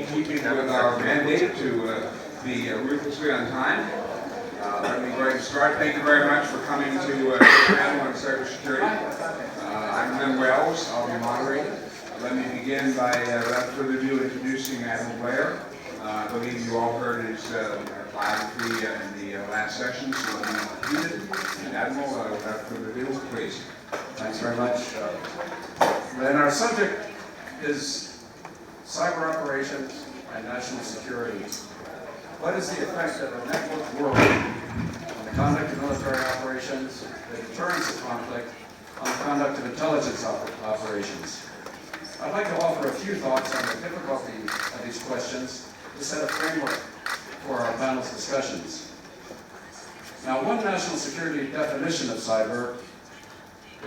in keeping with our mandate to be ruthlessly on time. Let me go ahead and start. Thank you very much for coming to the panel on cybersecurity. I'm Lynn Wells. I'll be moderating. Let me begin by, without further ado, introducing Admiral Blair. I believe you all heard his biography in the last session, so let me repeat it. And Admiral, without further ado, please. Thanks very much. Then our subject is cyber operations and national security. What is the effect of a networked world on the conduct of military operations, the deterrence of conflict, on the conduct of intelligence operations? I'd like to offer a few thoughts on the difficulty of these questions to set a framework for our panel's discussions. Now, one national security definition of cyber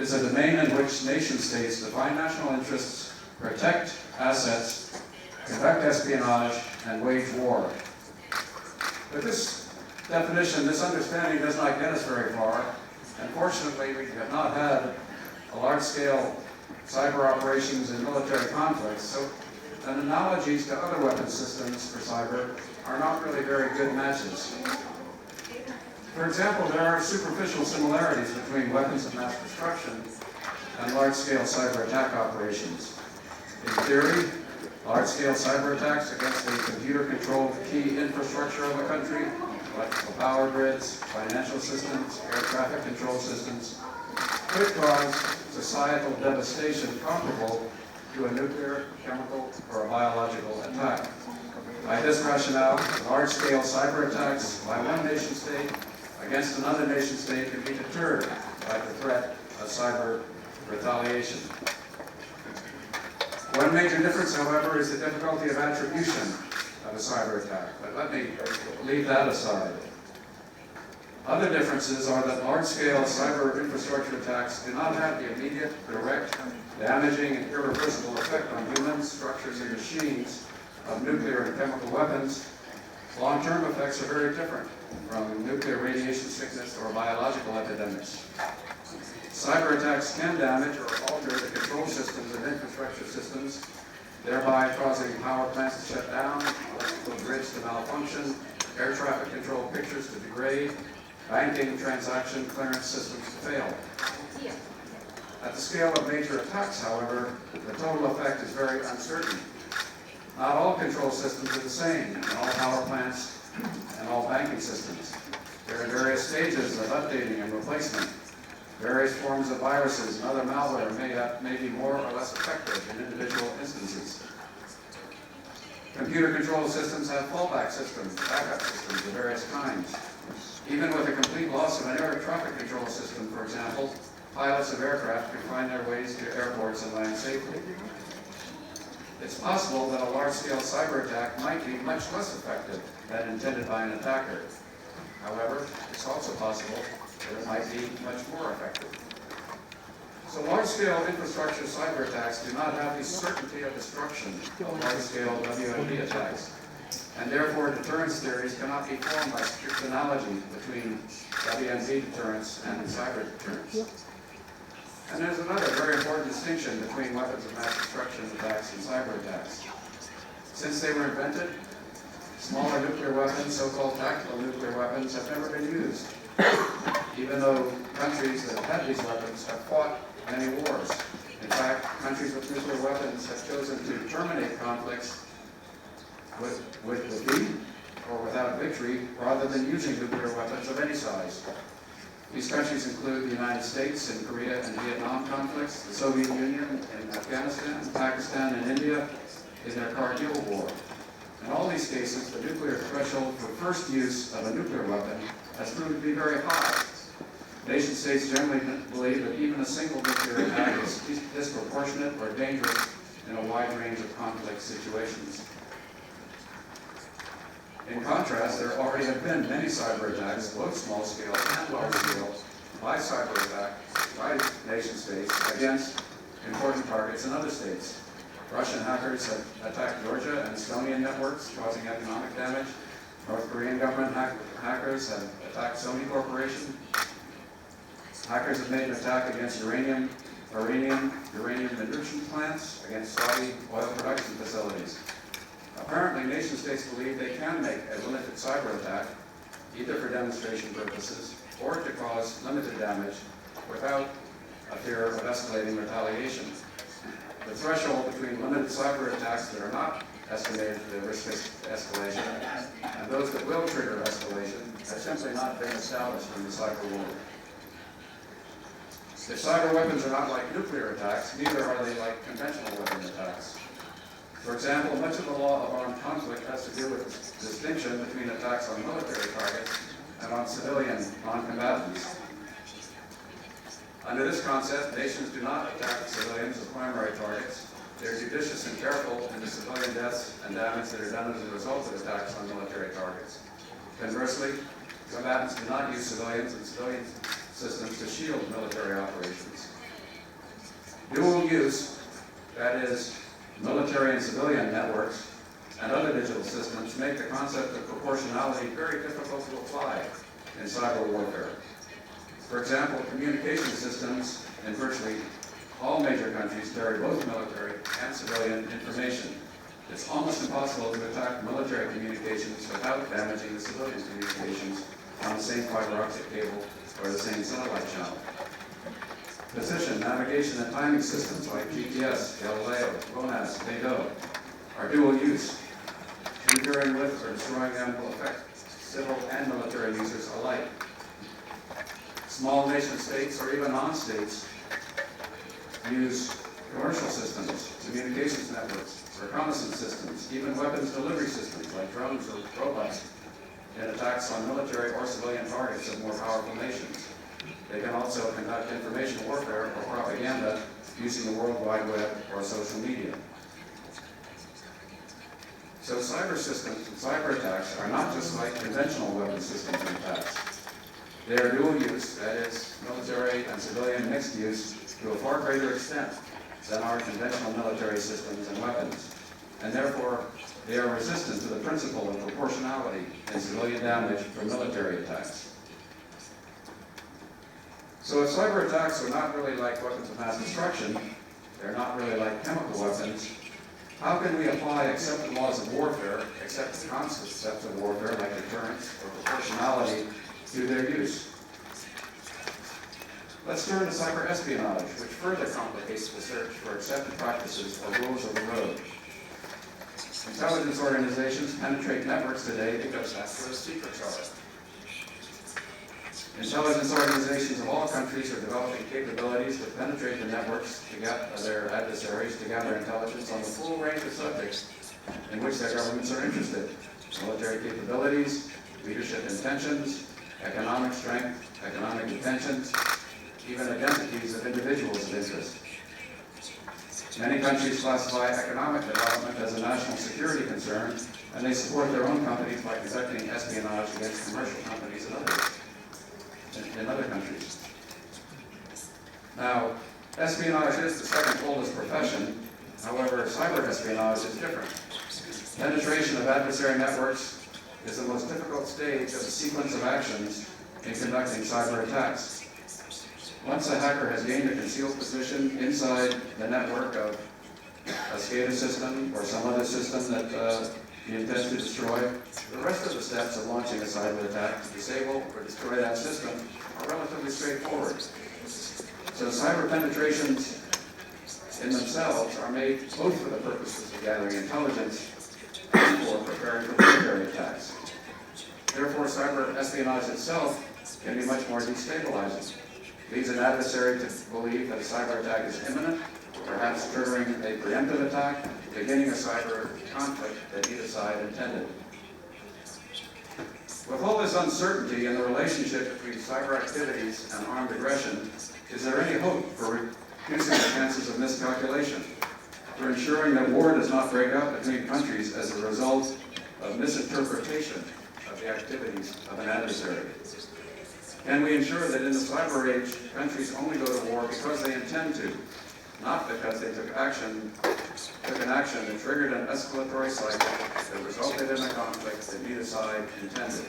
is a domain in which nation-states define national interests, protect assets, conduct espionage, and wage war. But this definition, this understanding does not get us very far. Unfortunately, we have not had a large-scale cyber operations in military conflicts, so analogies to other weapons systems for cyber are not really very good matches. For example, there are superficial similarities between weapons of mass destruction and large-scale cyber attack operations. In theory, large-scale cyber attacks against the computer-controlled key infrastructure of a country, electrical power grids, financial systems, air traffic control systems, could cause societal devastation comparable to a nuclear, chemical, or a biological attack. By this rationale, large-scale cyber attacks by one nation-state against another nation-state can be deterred by the threat of cyber retaliation. One major difference, however, is the difficulty of attribution of a cyber attack, but let me leave that aside. Other differences are that large-scale cyber infrastructure attacks do not have the immediate, direct, damaging, and irreversible effect on humans, structures, and machines of nuclear and chemical weapons. Long-term effects are very different from nuclear radiation sickness or biological epidemics. Cyber attacks can damage or alter the control systems and infrastructure systems, thereby causing power plants to shut down, electrical grids to malfunction, air traffic control pictures to degrade, banking transaction clearance systems to fail. At the scale of major attacks, however, the total effect is very uncertain. Not all control systems are the same in all power plants and all banking systems. There are various stages of updating and replacement. Various forms of viruses and other malware may be more or less effective in individual instances. Computer control systems have fallback systems, backup systems of various kinds. Even with a complete loss of an air traffic control system, for example, pilots of aircraft can find their ways to airports and land safely. It's possible that a large-scale cyber attack might be much less effective than intended by an attacker. However, it's also possible that it might be much more effective. So large-scale infrastructure cyber attacks do not have the certainty of destruction of large-scale WMD attacks, and therefore deterrence theories cannot be formed by strict analogy between WMD deterrence and cyber deterrence. And there's another very important distinction between weapons of mass destruction attacks and cyber attacks. Since they were invented, smaller nuclear weapons, so-called tactical nuclear weapons, have never been used, even though countries that have had these weapons have fought many wars. In fact, countries with nuclear weapons have chosen to terminate conflicts with defeat or without victory rather than using nuclear weapons of any size. These countries include the United States in Korea and Vietnam conflicts, the Soviet Union in Afghanistan, Pakistan, and India in their Kargil War. In all these cases, the nuclear threshold for first use of a nuclear weapon has proved to be very high. Nation states generally believe that even a single nuclear attack is disproportionate or dangerous in a wide range of conflict situations. In contrast, there already have been many cyber attacks, both small-scale and large-scale, by cyber attack by nation states against important targets in other states. Russian hackers have attacked Georgia and Estonian networks, causing economic damage. North Korean government hackers have attacked Sony Corporation. Hackers have made an attack against uranium enrichment plants, against Saudi oil production facilities. Apparently, nation states believe they can make a limited cyber attack, either for demonstration purposes or to cause limited damage without a fear of escalating retaliation. The threshold between limited cyber attacks that are not estimated to risk escalation and those that will trigger escalation have simply not been established in the cyber world. If cyber weapons are not like nuclear attacks, neither are they like conventional weapon attacks. For example, much of the law of armed conflict has to do with the distinction between attacks on military targets and on civilian non-combatants. Under this concept, nations do not attack civilians as primary targets. They are judicious and careful in the civilian deaths and damage that are done as a result of attacks on military targets. Conversely, combatants do not use civilians and civilian systems to shield military operations. Dual use, that is, military and civilian networks and other digital systems, make the concept of proportionality very difficult to apply in cyber warfare. For example, communication systems in virtually all major countries carry both military and civilian information. It's almost impossible to attack military communications without damaging the civilian communications on the same fiber optic cable or the same satellite channel. Position, navigation, and timing systems like GPS, Galileo, GLONASS, NATO are dual use. Interfering with or destroying them will affect civil and military users alike. Small nation states or even non-states use commercial systems, communications networks, reconnaissance systems, even weapons delivery systems like drones or robots in attacks on military or civilian targets of more powerful nations. They can also conduct information warfare or propaganda using the World Wide Web or social media. So cyber systems and cyber attacks are not just like conventional weapon systems and attacks. They are dual use, that is, military and civilian mixed use to a far greater extent than our conventional military systems and weapons. And therefore, they are resistant to the principle of proportionality in civilian damage from military attacks. So if cyber attacks are not really like weapons of mass destruction, they're not really like chemical weapons, how can we apply accepted laws of warfare, accepted concepts of warfare like deterrence or proportionality, to their use? Let's turn to cyber espionage, which further complicates the search for accepted practices or rules of the road. Intelligence organizations penetrate networks today because that's where the secrets are. Intelligence organizations of all countries are developing capabilities to penetrate the networks to get their adversaries to gather intelligence on the full range of subjects in which their governments are interested. Military capabilities, leadership intentions, economic strength, economic intentions, even identities of individuals of interest. Many countries classify economic development as a national security concern, and they support their own companies by conducting espionage against commercial companies and others in other countries. Now, espionage is the second oldest profession. However, cyber espionage is different. Penetration of adversary networks is the most difficult stage of the sequence of actions in conducting cyber attacks. Once a hacker has gained a concealed position inside the network of a SCADA system or some other system that he intends to destroy, the rest of the steps of launching a cyber attack to disable or destroy that system are relatively straightforward. So cyber penetrations in themselves are made both for the purposes of gathering intelligence and for preparing for military attacks. Therefore, cyber espionage itself can be much more destabilizing. It leads an adversary to believe that a cyber attack is imminent, perhaps triggering a preemptive attack, beginning a cyber conflict that either side intended. With all this uncertainty in the relationship between cyber activities and armed aggression, is there any hope for reducing the chances of miscalculation, for ensuring that war does not break out between countries as a result of misinterpretation of the activities of an adversary? Can we ensure that in the cyber age, countries only go to war because they intend to, not because they took an action that triggered an escalatory cycle that resulted in a conflict that neither side intended?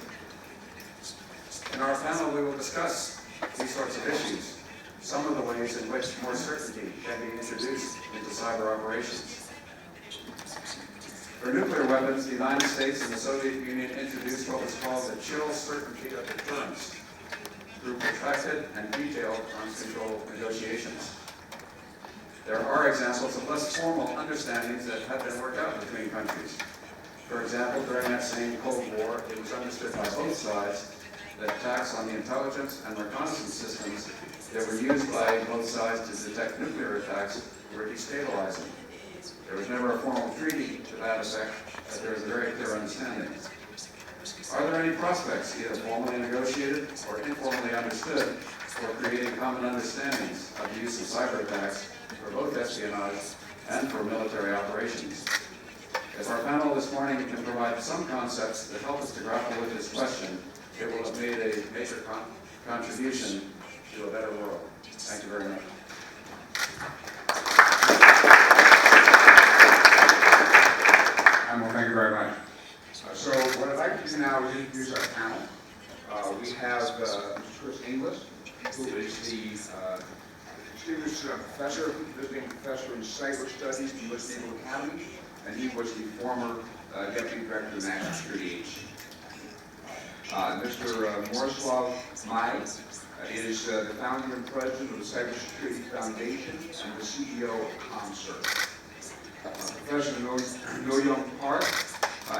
In our panel, we will discuss these sorts of issues, some of the ways in which more certainty can be introduced into cyber operations. For nuclear weapons, the United States and the Soviet Union introduced what was called the chill certainty of deterrence through protracted and detailed arms control negotiations. There are examples of less formal understandings that have been worked out between countries. For example, during that same Cold War, it was understood by both sides that attacks on the intelligence and reconnaissance systems that were used by both sides to detect nuclear attacks were destabilizing. There was never a formal treaty to that effect, but there is a very clear understanding. Are there any prospects, either formally negotiated or informally understood, for creating common understandings of the use of cyber attacks for both espionage and for military operations? If our panel this morning can provide some concepts that help us to grapple with this question, it will have made a major contribution to a better world. Thank you very much. Well, thank you very much. So what I'd like to do now is introduce our panel. We have Mr. Chris Inglis, who is the distinguished professor, visiting professor in cyber studies at the U.S. Naval Academy, and he was the former deputy director of the National Security Agency. Mr. Morislav Mai is the founder and president of the Cybersecurity Foundation and the CEO of ComCert. Professor No Young Park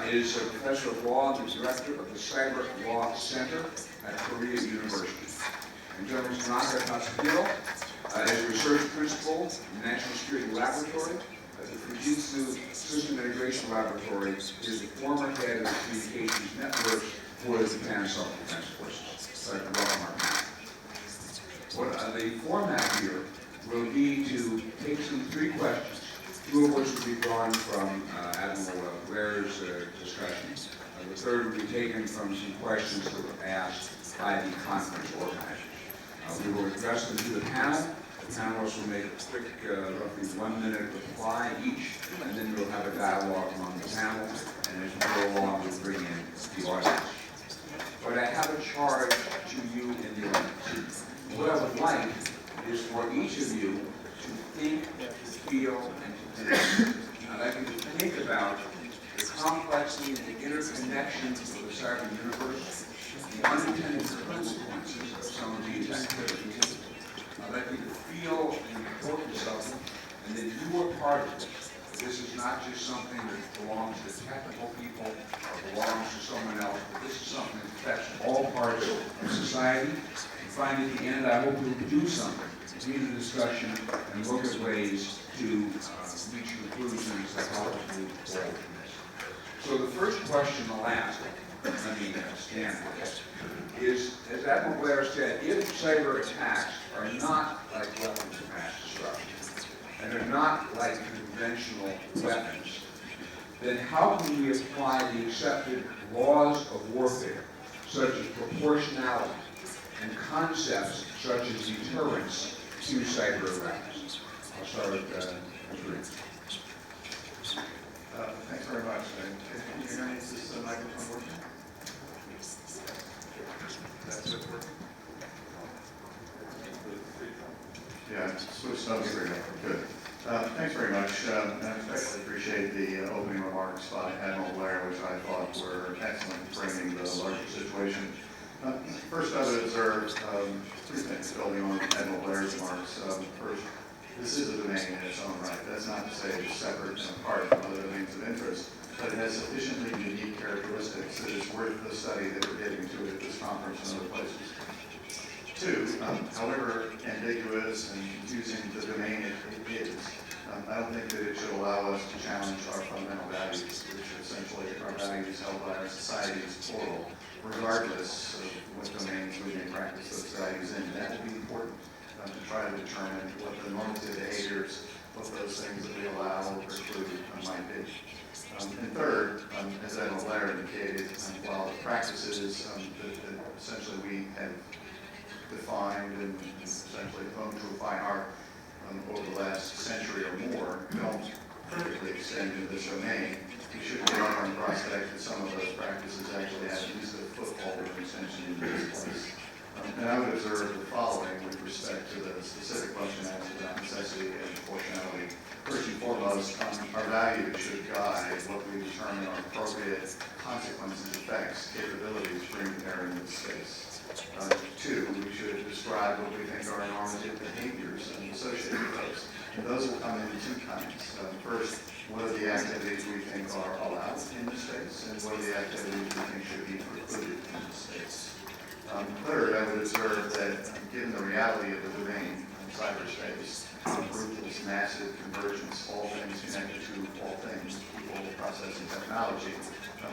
is a professor of law and the director of the Cyber Law Center at Korea University. And General Tanaka Katsuhiro is a research principal in the National Security Laboratory at the Fujitsu System Integration Laboratory. He is the former head of the communications network for the Japan Self-Defense Forces. So I can welcome our panel. The format here will be to take some 3 questions, 2 of which will be drawn from Admiral Blair's discussion. The third will be taken from some questions that were asked by the conference organizers. We will address them to the panel. The panelists will make a quick, roughly 1-minute reply each, and then we'll have a dialogue among the panel, and as we go along, we'll bring in the audience. But I have a charge to you in the audience. What I would like is for each of you to think, to feel, and to think. I'd like you to think about the complexity and the interconnections of the cyber universe, the unintended consequences of some of these activities. I'd like you to feel the importance of them, and that you are part of it. This is not just something that belongs to technical people or belongs to someone else, but this is something that affects all parts of society. And finally, at the end, I hope you'll do something, lead the discussion, and look at ways to reach conclusions that help us move forward from this. So the first question I'll ask, let me stand for this, is, as Admiral Blair said, if cyber attacks are not like weapons of mass destruction, and are not like conventional weapons, then how can we apply the accepted laws of warfare, such as proportionality, and concepts such as deterrence to cyber weapons? I'll start with Mr. Reed. Thanks very much. Can you hear me? Is this microphone working? That's it working? Yeah, switched up here. Good. Thanks very much. And I especially appreciate the opening remarks by Admiral Blair, which I thought were excellent in framing the larger situation. First, I would observe 3 things building on Admiral Blair's remarks. First, this is a domain in its own right. That's not to say it's separate and apart from other domains of interest, but it has sufficiently unique characteristics that it's worth the study that we're getting to at this conference and other places. 2, however ambiguous and confusing the domain it is, I don't think that it should allow us to challenge our fundamental values, which essentially are values held by our society as plural, regardless of what domains we may practice those values in. That will be important to try to determine what the normative behaviors, what those things that we allow or preclude might be. And third, as Admiral Blair indicated, while the practices that essentially we have defined and essentially honed to a fine art over the last century or more don't perfectly extend into this domain, we should get on the prospect that some of those practices actually have at least a foothold or extension into this place. And I would observe the following with respect to the specific question asked about necessity and proportionality. First and foremost, our values should guide what we determine are appropriate consequences, effects, capabilities to bring to bear in this space. Two, we should describe what we think are normative behaviors associated with those. And those will come in two kinds. First, what are the activities we think are allowed in this space, and what are the activities we think should be precluded in this space. Third, I would observe that given the reality of the domain of cyberspace, ruthless, massive convergence, all things connected to all things, people, process, and technology,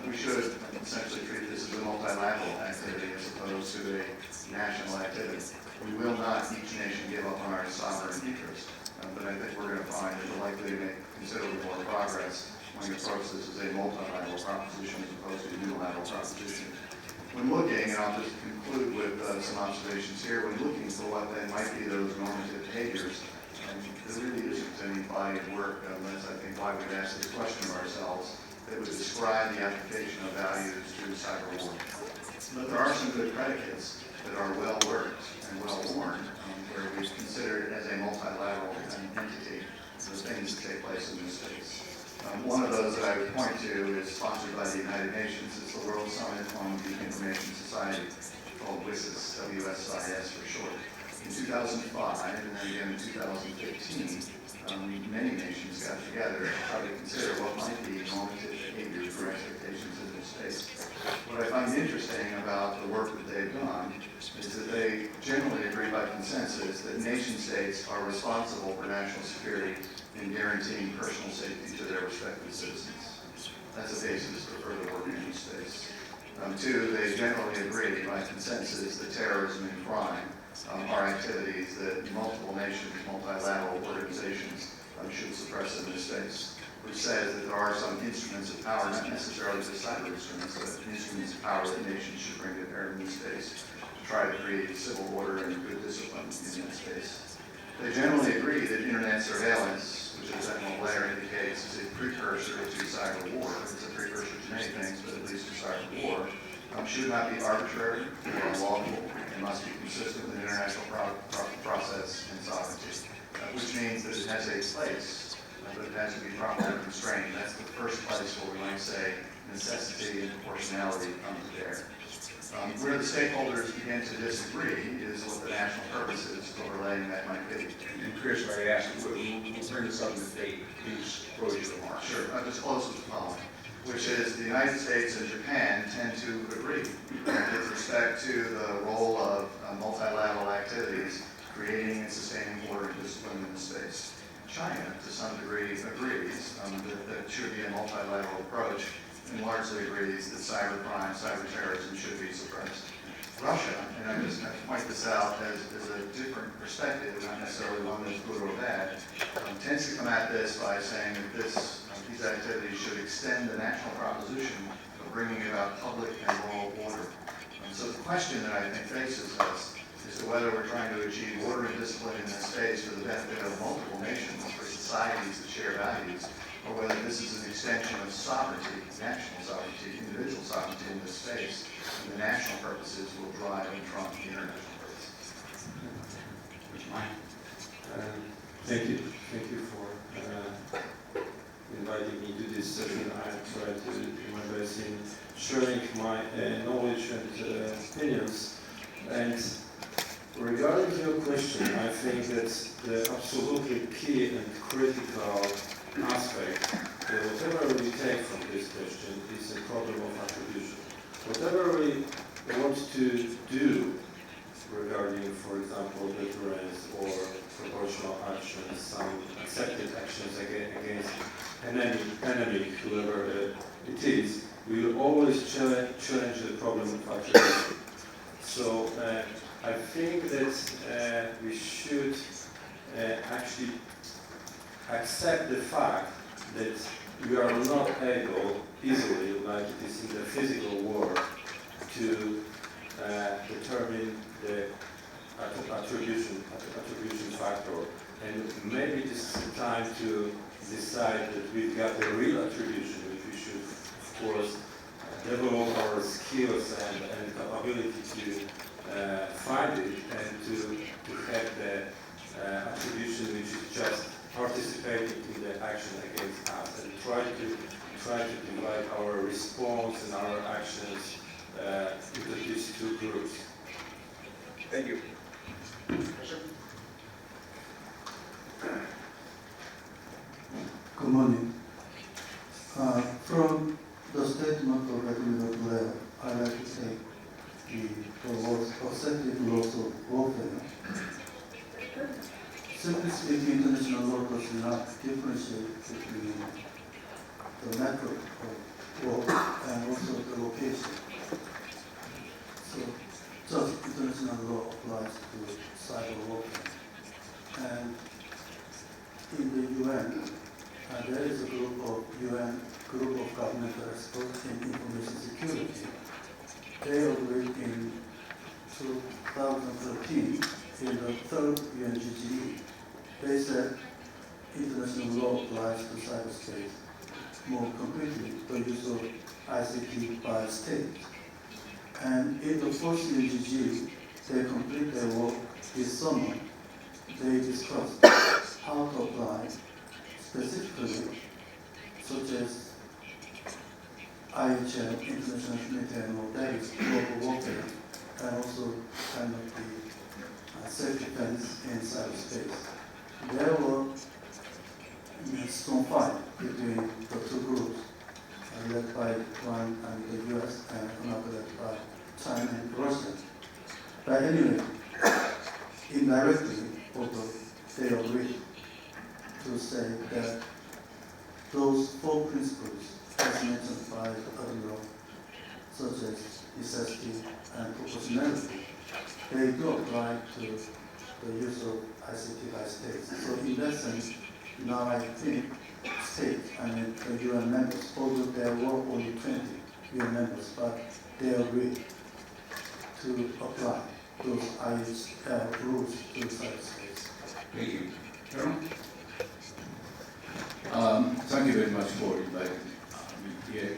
we should essentially treat this as a multilateral activity as opposed to a national activity. We will not, each nation, give up on our sovereign interest, but I think we're going to find that we're likely to make considerably more progress when we approach this as a multilateral proposition as opposed to a unilateral proposition. When looking, and I'll just conclude with some observations here, when looking for what then might be those normative behaviors, there really isn't any body of work, and that's, I think, why we've asked this question of ourselves, that would describe the application of values to cyber war. But there are some good predicates that are well worked and well worn, where we've considered as a multilateral entity the things that take place in this space. One of those that I would point to is sponsored by the United Nations. It's the World Summit on the Information Society, called WSIS, W-S-I-S for short. In 2005, and then again in 2015, many nations got together to try to consider what might be normative behaviors or expectations in this space. What I find interesting about the work that they've done is that they generally agree by consensus that nation states are responsible for national security and guaranteeing personal safety to their respective citizens. That's a basis for further work in this space. Two, they generally agree by consensus that terrorism and crime are activities that multiple nations, multilateral organizations should suppress in this space, which says that there are some instruments of power, not necessarily just cyber instruments, but instruments of power that nations should bring to bear in this space to try to create civil order and good discipline in that space. They generally agree that internet surveillance, which as Admiral Blair indicates is a precursor to cyber war, it's a precursor to many things, but at least to cyber war, should not be arbitrary or unlawful and must be consistent with international process and sovereignty, which means that it has a place, but it has to be properly constrained. That's the first place where we might say necessity and proportionality come to bear. Where the stakeholders begin to disagree is what the national purposes overlaying that might be. And Chris, if I ask you, we'll bring this up in the date, please close your remarks. Sure, I'll just close with the following, which is the United States and Japan tend to agree with respect to the role of multilateral activities creating and sustaining order and discipline in the space. China, to some degree, agrees that it should be a multilateral approach and largely agrees that cybercrime, cyber terrorism should be suppressed. Russia, and I just have to point this out as a different perspective, not necessarily one that's good or bad, tends to come at this by saying that these activities should extend the national proposition of bringing about public and moral order. So the question that I think faces us is to whether we're trying to achieve order and discipline in this space for the benefit of multiple nations, for societies that share values, or whether this is an extension of sovereignty, national sovereignty, individual sovereignty in this space, and the national purposes will drive and trump the international purposes. Thank you. Thank you for inviting me to this session. I try to do my best in sharing my knowledge and opinions. And regarding your question, I think that the absolutely key and critical aspect, whatever we take from this question, is a problem of attribution. Whatever we want to do regarding, for example, deterrence or proportional actions, some accepted actions against enemy, whoever it is, we will always challenge the problem of attribution. So I think that we should actually accept the fact that we are not able easily, like it is in the physical world, to determine the attribution factor. And maybe this is the time to decide that we've got the real attribution, which we should, of course, develop our skills and capability to find it and to have the attribution which is just participating in the action against us, and try to divide our response and our actions into these two groups. Thank you. Good morning. From the statement of Representative Blair, I'd like to say the words effective laws of warfare. Simply speaking, international law does not differentiate between the method of war and also the location. So, just international law applies to cyber warfare. And in the UN, there is a group of governmental experts in information security. They agreed in 2013 in the third UNGGE. They said international law applies to cyberspace. More concretely, the use of ICT by states. And in the first UNGGE, they complete their work this summer. They discussed how to apply specifically, such as IHL, International Humanitarian Law, that is global warfare, and also kind of the self-defense in cyberspace. There were a strong fight between the two groups, led by one and the US and another led by China and Russia. But anyway, indirectly, although they agreed to say that those four principles, as mentioned by the Admiral, such as necessity and proportionality, they do apply to the use of ICT by states. So in that sense, now I think states, the UN members, although there were only 20 UN members, but they agreed to apply those IHL rules to cyberspace. Thank you. Gentlemen? Thank you very much for inviting me here.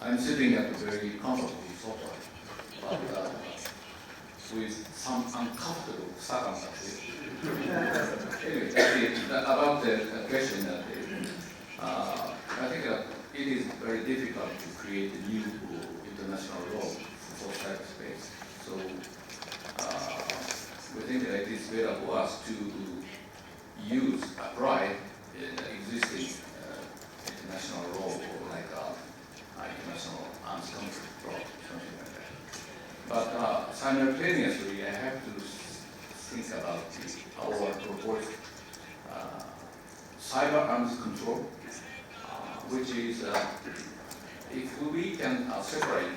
I'm sitting at a very comfortable sofa, but with some uncomfortable circumstances. Anyway, about the question that I think it is very difficult to create a new international law for cyberspace. So we think that it is better for us to apply existing international law, or like international arms conflict law, something like that. But simultaneously, I have to think about our proposed cyber arms control, which is if we can separate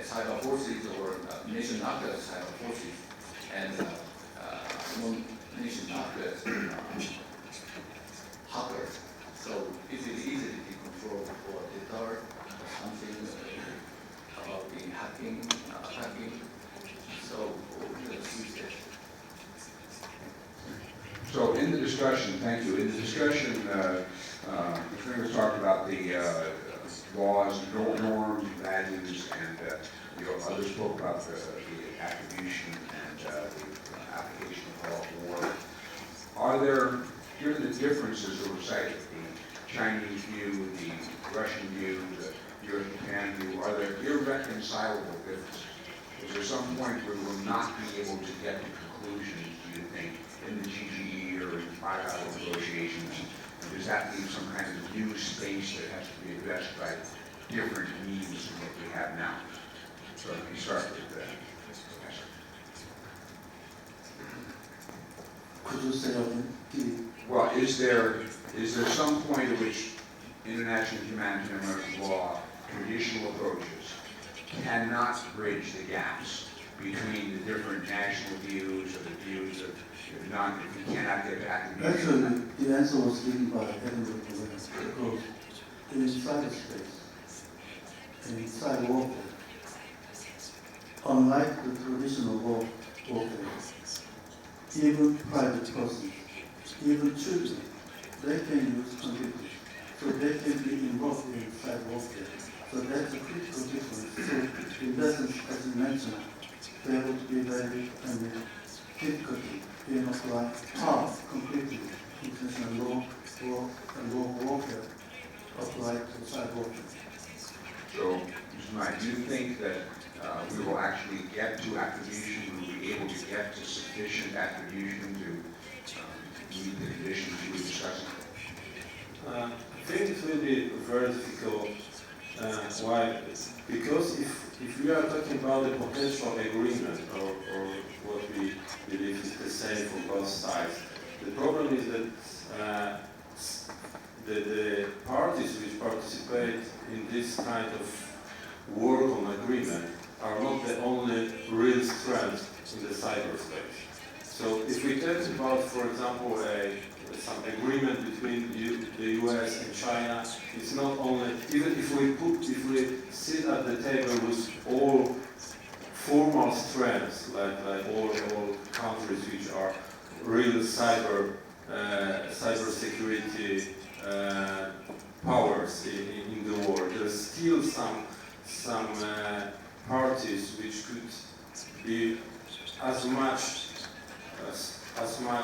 cyber forces or nation actors cyber forces and non-nation actors hackers, so is it easy to control or deter something about the hacking, attacking? So So in the discussion, thank you, in the discussion, Katrina was talking about the laws, norms, values, and others spoke about the attribution and the application of law of war. Are there, given the differences that were cited, the Chinese view, the Russian view, the US-Japan view, are there irreconcilable differences? Is there some point where we will not be able to get to conclusions, do you think, in the GGE or in bilateral negotiations? And does that leave some kind of new space that has to be addressed by different needs than what we have now? So let me start with that. Could you say again? Well, is there some point at which international humanitarian law, traditional approaches, cannot bridge the gaps between the different national views or the views of, if we cannot get back to Actually, the answer was given by Edinburgh because in cyberspace, in cyber warfare, unlike the traditional warfare, even private persons, even children, they can use computers. So they can be involved in cyber warfare. So So that's a critical difference. So in essence, as you mentioned, there would be very difficulty in applying half completely international law and law warfare applied to cyber warfare. So, Mr. Knight, do you think that we will actually get to attribution, we will be able to get to sufficient attribution to meet the conditions you were discussing? I think it will be very difficult. Why? Because if we are talking about the potential agreement or what we believe is the same for both sides, the problem is that the parties which participate in this kind of work on agreement are not the only real strength in the cyberspace. So if we talk about, for example, some agreement between the US and China, it's not only, even if we sit at the table with all formal strengths, like all countries which are real cyber security powers in the world, there's still some parties which could be as much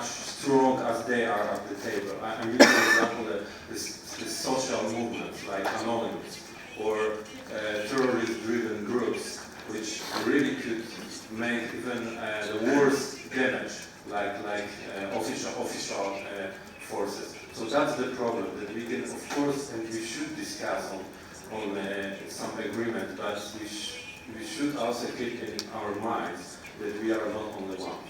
strong as they are at the table. I mean, for example, the social movements like Anonymous or terrorist-driven groups, which really could make even the worst damage, like official forces. So that's the problem, that we can, of course, and we should discuss on some agreement, but we should also keep in our minds that we are not only one.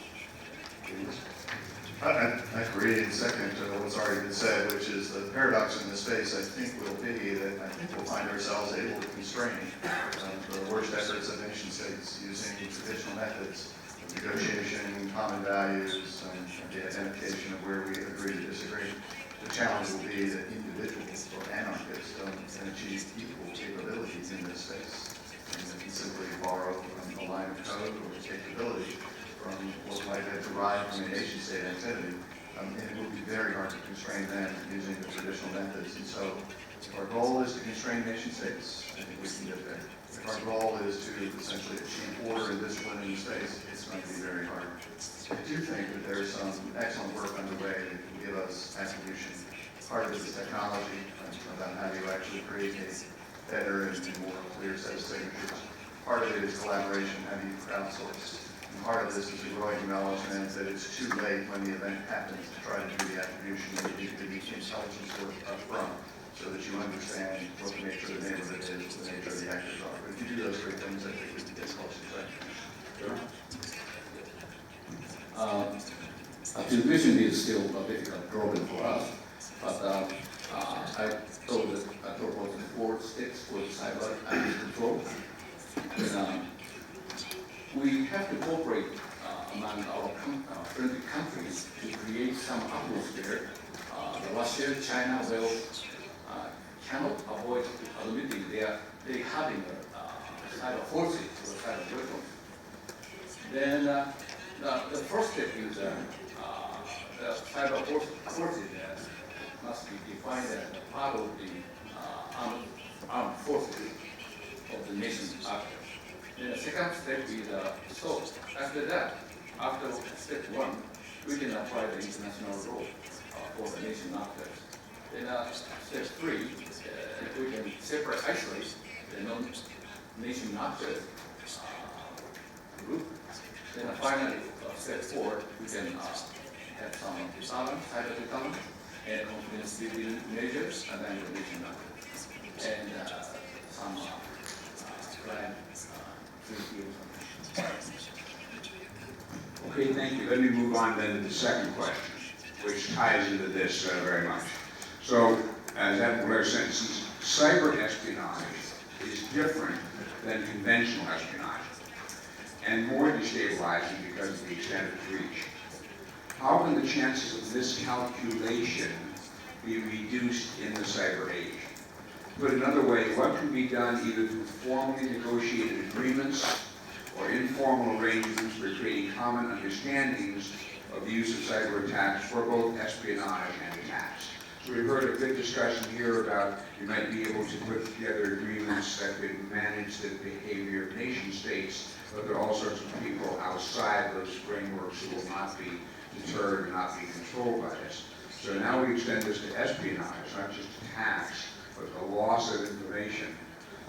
I agree in second to what's already been said, which is the paradox in this space, I think, will be that I think we'll find ourselves able to constrain the worst efforts of nation states using traditional methods of negotiation, common values, and the identification of where we agree to disagree. The challenge will be that individuals or anarchists can achieve equal capabilities in this space, and they can simply borrow from a line of code or capability from what might have derived from a nation-state activity, and it will be very hard to constrain them using the traditional methods. And so, if our goal is to constrain nation-states, I think we can get there. If our goal is to essentially achieve order and discipline in the space, it's going to be very hard. I do think that there's some excellent work underway that can give us attribution. Part of it is technology, about how you actually create a better and more clear set of signatures. Part of it is collaboration, how do you crowdsource? Part of this is a growing acknowledgement that it's too late when the event happens to try to do the attribution. You need to do the intelligence work up front so that you understand what the nature of the neighborhood is, what the nature of the actors are. But if you do those three things, I think we can get close to that. Attribution is still a difficult problem for us, but I thought about the 4 steps for cyber control. And, we have to cooperate among our friendly countries to create some atmosphere. Russia, China cannot avoid admitting they having cyber forces or cyber weapons. Then the first step is the cyber forces must be defined as part of the armed forces of the nation actors. Then the second step is so after that, after step 1, we can apply the international law for the nation actors. Then step 3, we can isolate the non-nation actors group. Then finally, step 4, we can have some cyber deterrence and confidence building measures and then the nation actors. And some crime. Okay, thank you. Let me move on then to the second question, which ties into this very much. So, as Admiral Blair said, since cyber espionage is different than conventional espionage and more destabilizing because of the extent of its reach, how can the chances of miscalculation be reduced in the cyber age? Put another way, what can be done either through formally negotiated agreements or informal arrangements for creating common understandings of the use of cyber attacks for both espionage and attacks? So we've heard a good discussion here about you might be able to put together agreements that could manage the behavior of nation states, but there are all sorts of people outside those frameworks who will not be deterred and not be controlled by this. So now we extend this to espionage, not just attacks, but the loss of information,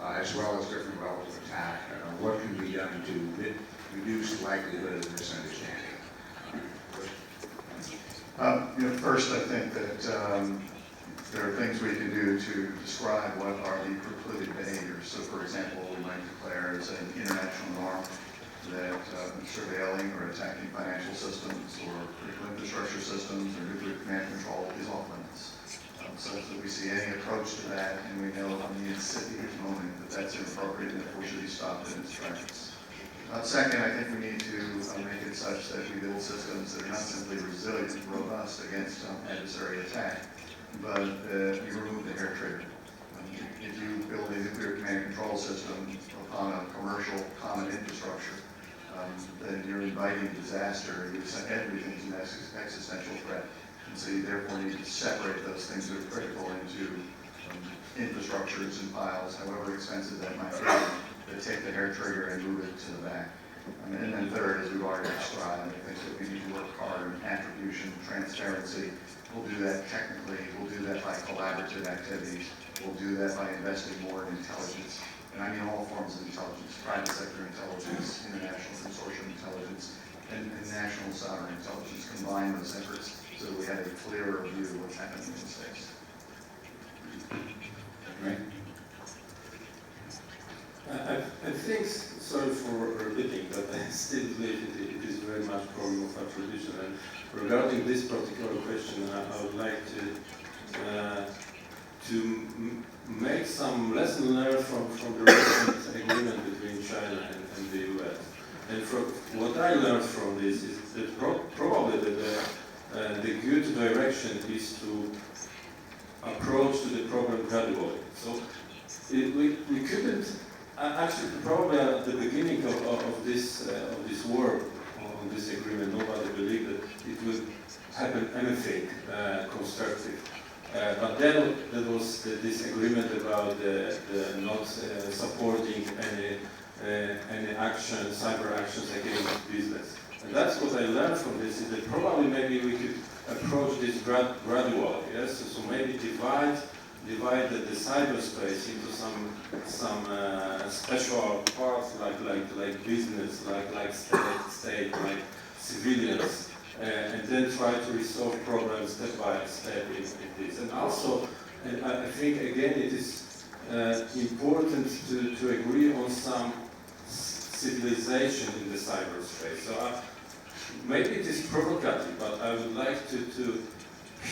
as well as different levels of attack. What can be done to reduce the likelihood of misunderstanding? First, I think that there are things we can do to describe what are the precluded behaviors. So, for example, we might declare as an international norm that surveilling or attacking financial systems or critical infrastructure systems or nuclear command control is off limits. So that we see any approach to that, and we know from the incipient moment that that's inappropriate and therefore should be stopped in its tracks. Second, I think we need to make it such that we build systems that are not simply resilient and robust against adversary attack, but you remove the hair trigger. If you build a nuclear command control system upon a commercial common infrastructure, then you're inviting disaster. Everything's an existential threat. And so you therefore need to separate those things that are critical into infrastructures and piles, however expensive that might be, that take the hair trigger and move it to the back. And then third, as we've already described, I think that we need to work hard on attribution, transparency. We'll do that technically. We'll do that by collaborative activities. We'll do that by investing more in intelligence. And I mean all forms of intelligence, private sector intelligence, international consortium intelligence, and national sovereign intelligence. Combine those efforts so that we have a clearer view of what's happening in space. Right? I think, sorry for repeating, but I still believe it is very much problem of attribution. And regarding this particular question, I would like to make some lesson learned from the recent agreement between China and the US. And what I learned from this is that probably the good direction is to approach to the problem gradually. So we couldn't. Actually, probably at the beginning of this work, on this agreement, nobody believed that it would happen anything constructive. But then there was this agreement about the not supporting any action, cyber actions against business. And that's what I learned from this, is that probably maybe we could approach this gradually, yes? So maybe divide the cyberspace into some special parts like business, like state, like civilians, and then try to resolve problems step by step in this. And also, I think again it is important to agree on some civilization in the cyberspace. So maybe it is provocative, but I would like to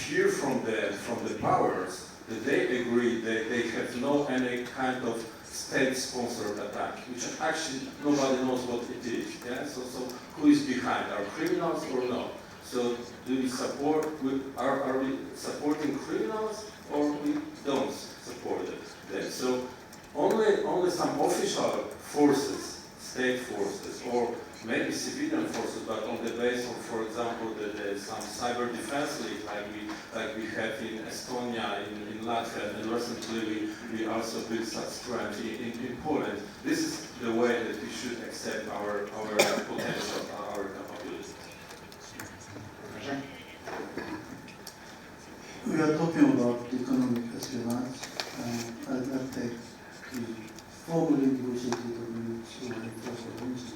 hear from the powers that they agree that they have no any kind of state-sponsored attack, which actually nobody knows what it is. Yeah? So who is behind? Are criminals or not? So do we support? Are we supporting criminals or we don't support them? So only some official forces, state forces, or maybe civilian forces, but on the basis of, for example, some cyber defense league like we have in Estonia, in Latvia, and recently we also built such strength in Poland. This is the way that we should accept our potential, our capabilities. We are talking about economic espionage, and I'd like to take the formally negotiated agreements to enforce arrangements.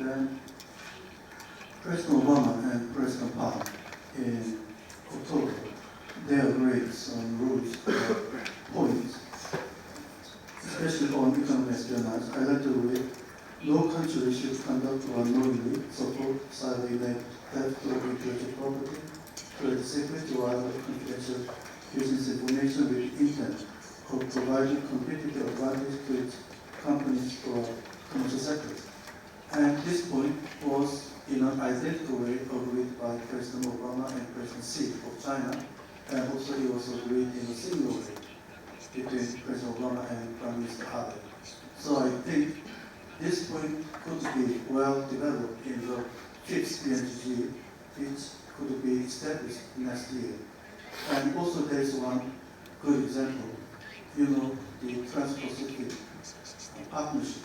Then President Obama and President Park in October, they agreed some rules points, especially on economic espionage. I like to read: no country should conduct or knowingly support cyber-enabled theft of intellectual property, trade secret or other confidential business information with intent of providing competitive advantage to its companies or commercial sectors. And this point was in an identical way agreed by President Obama and President Xi of China, and also it was agreed in a similar way between President Obama and Prime Minister Abe. So I think this point could be well developed in the fifth PNG, which could be established next year. And also there is one good example, you know, the Trans-Pacific Partnership.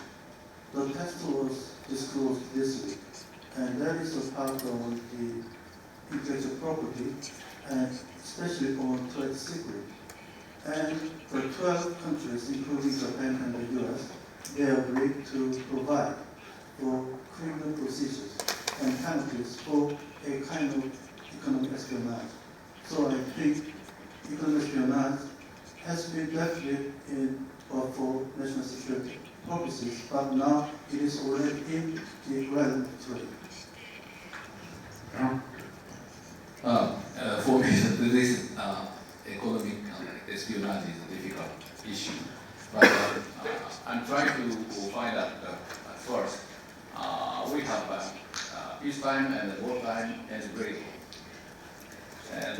The text was disclosed this week, and that is a part of the intellectual property, and especially on trade secret. And the 12 countries, including Japan and the US, they agreed to provide for criminal procedures and penalties for a kind of economic espionage. So I think economic espionage has been definitely in for national security purposes, but now it is already in the relevant trade. For me, this economic espionage is a difficult issue. But I'm trying to find out first. We have peacetime and wartime and gray zone. And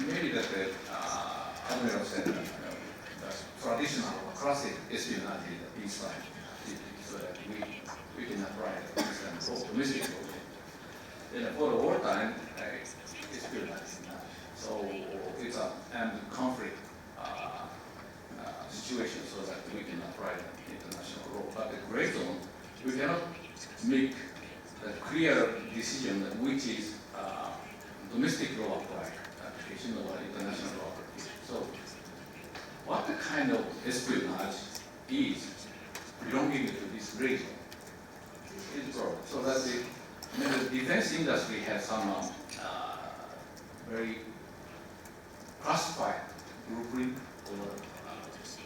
maybe that Admiral said the traditional classic espionage is peacetime, so that we can apply the peacetime law, domestic law. Then for the wartime, espionage is not. So it's an conflict situation, so that we can apply the international law. But the gray zone, we cannot make a clear decision that which is domestic law application or international law application. So what the kind of espionage is belonging to this gray zone is broad. So that the defense industry has some very classified blueprint or just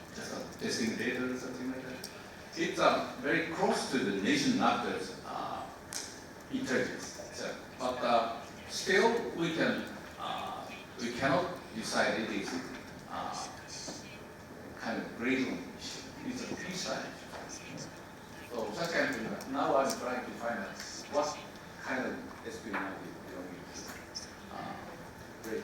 testing data or something like that. It's very close to the nation actors' intelligence. So, but still, we cannot decide it is kind of gray zone issue. It's a peacetime issue. So such kind of, now I'm trying to find out what kind of espionage is belonging to gray zone.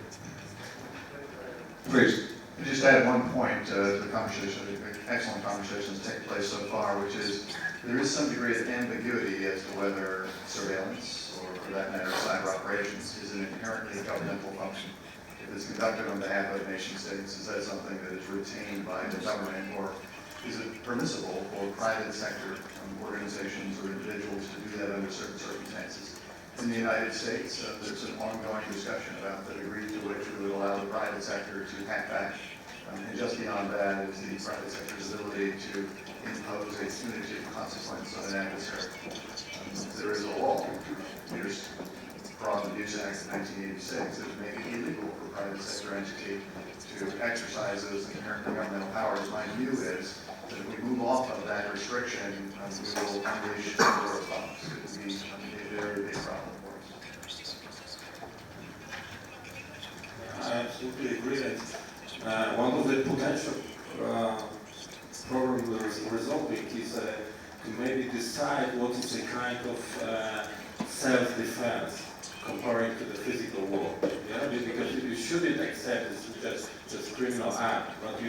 Please. I just add one point to the conversation, the excellent conversation that's taken place so far, which is there is some degree of ambiguity as to whether surveillance, or for that matter, cyber operations, is an inherently governmental function. If it's conducted on behalf of nation states, is that something that is retained by the government, or is it permissible for private sector organizations or individuals to do that under certain circumstances? In the United States, there's an ongoing discussion about the degree to which we would allow the private sector to hack back. And just beyond that is the private sector's ability to impose a punitive consequence on an adversary. There is a law, there's Fraud and Abuse Act of 1986, that would make it illegal for private sector entity to exercise those inherent governmental powers. My view is that if we move off of that restriction, we will unleash the door of bombs. It would be a very big problem for us. I absolutely agree that one of the potential problems we're resolving is to maybe decide what is a kind of self-defense comparing to the physical world. Yeah? Because you shouldn't accept it's just criminal act, but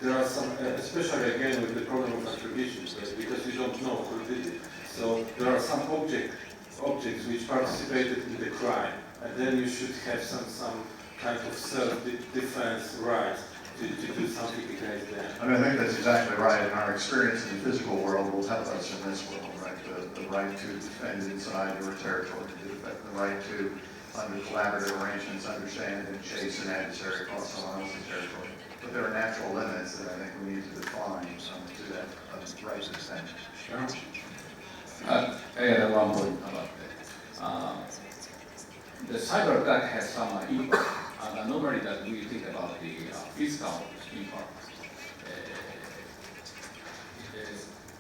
there are some, especially again with the problem of attribution, because you don't know who did it. So there are some objects which participated in the crime, and then you should have some kind of self-defense right to do something against them. I mean, I think that's exactly right, and our experience in the physical world will help us in this world, right? The right to defend inside your territory, the right to, under collaborative arrangements, understand and chase an adversary across someone else's territory. But there are natural limits that I think we need to define to that right to defend. I had one point about that. The cyber attack has some impact. Normally that we think about the physical impact.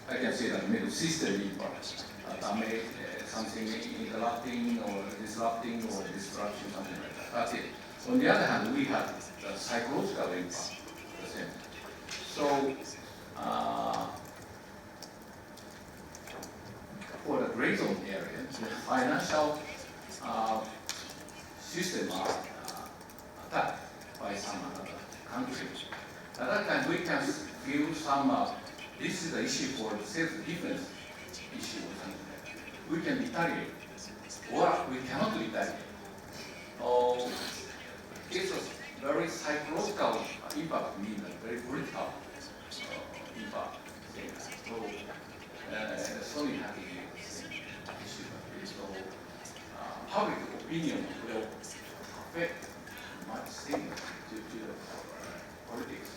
I can say that maybe system impact. Damage, something interrupting or disrupting or destruction, something like that. That's it. On the other hand, we have the psychological impact. The same. So, for the gray zone area, the financial system are attacked by some other country. At that time, we can feel some, this is the issue for the self-defense issue. We can retaliate, or we cannot retaliate. it's a very psychological impact, mean a very critical impact. So, Sony having the same issue. So, public opinion will affect much things to the politics.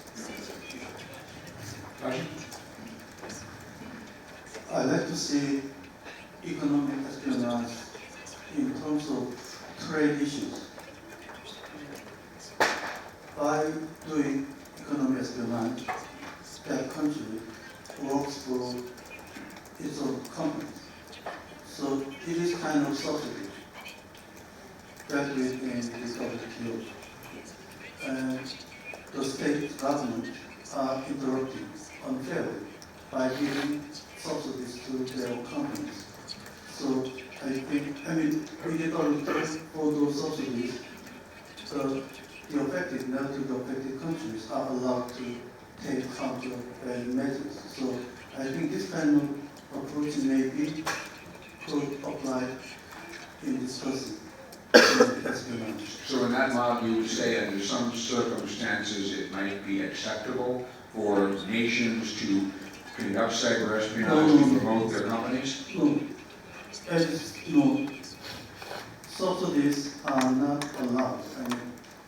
I like to see economic espionage in terms of trade issues. By doing economic espionage, that country works for its own companies. So it is kind of subsidy that we in the WTO. And the state government are interrupting unfairly by giving subsidies to their own companies. So I mean, we get a return for those subsidies. The affected, negatively affected countries are allowed to take countervailing measures. So I think this kind of approach maybe could apply in discussing espionage. So in that model, you would say under some circumstances it might be acceptable for nations to conduct cyber espionage to promote their companies? No, no, subsidies are not allowed,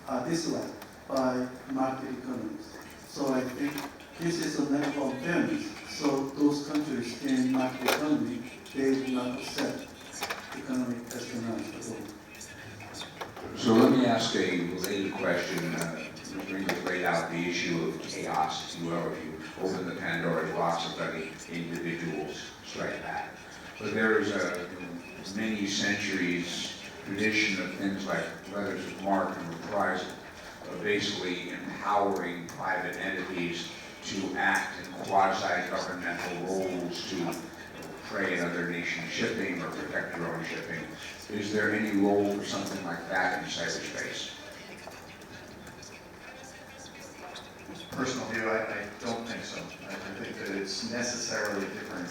are disliked by market economies. So I think this is a matter of fairness. So those countries in market economy, they will not accept economic espionage at all. So let me ask a related question, bring right out the issue of chaos, if you will, if you open the Pandora's box of letting individuals strike back. But there is a many centuries tradition of things like letters of marque and reprisal, basically empowering private entities to act in quasi-governmental roles to prey on other nation's shipping or protect their own shipping. Is there any role for something like that in cyberspace? Personal view, I don't think so. I think that it's necessarily different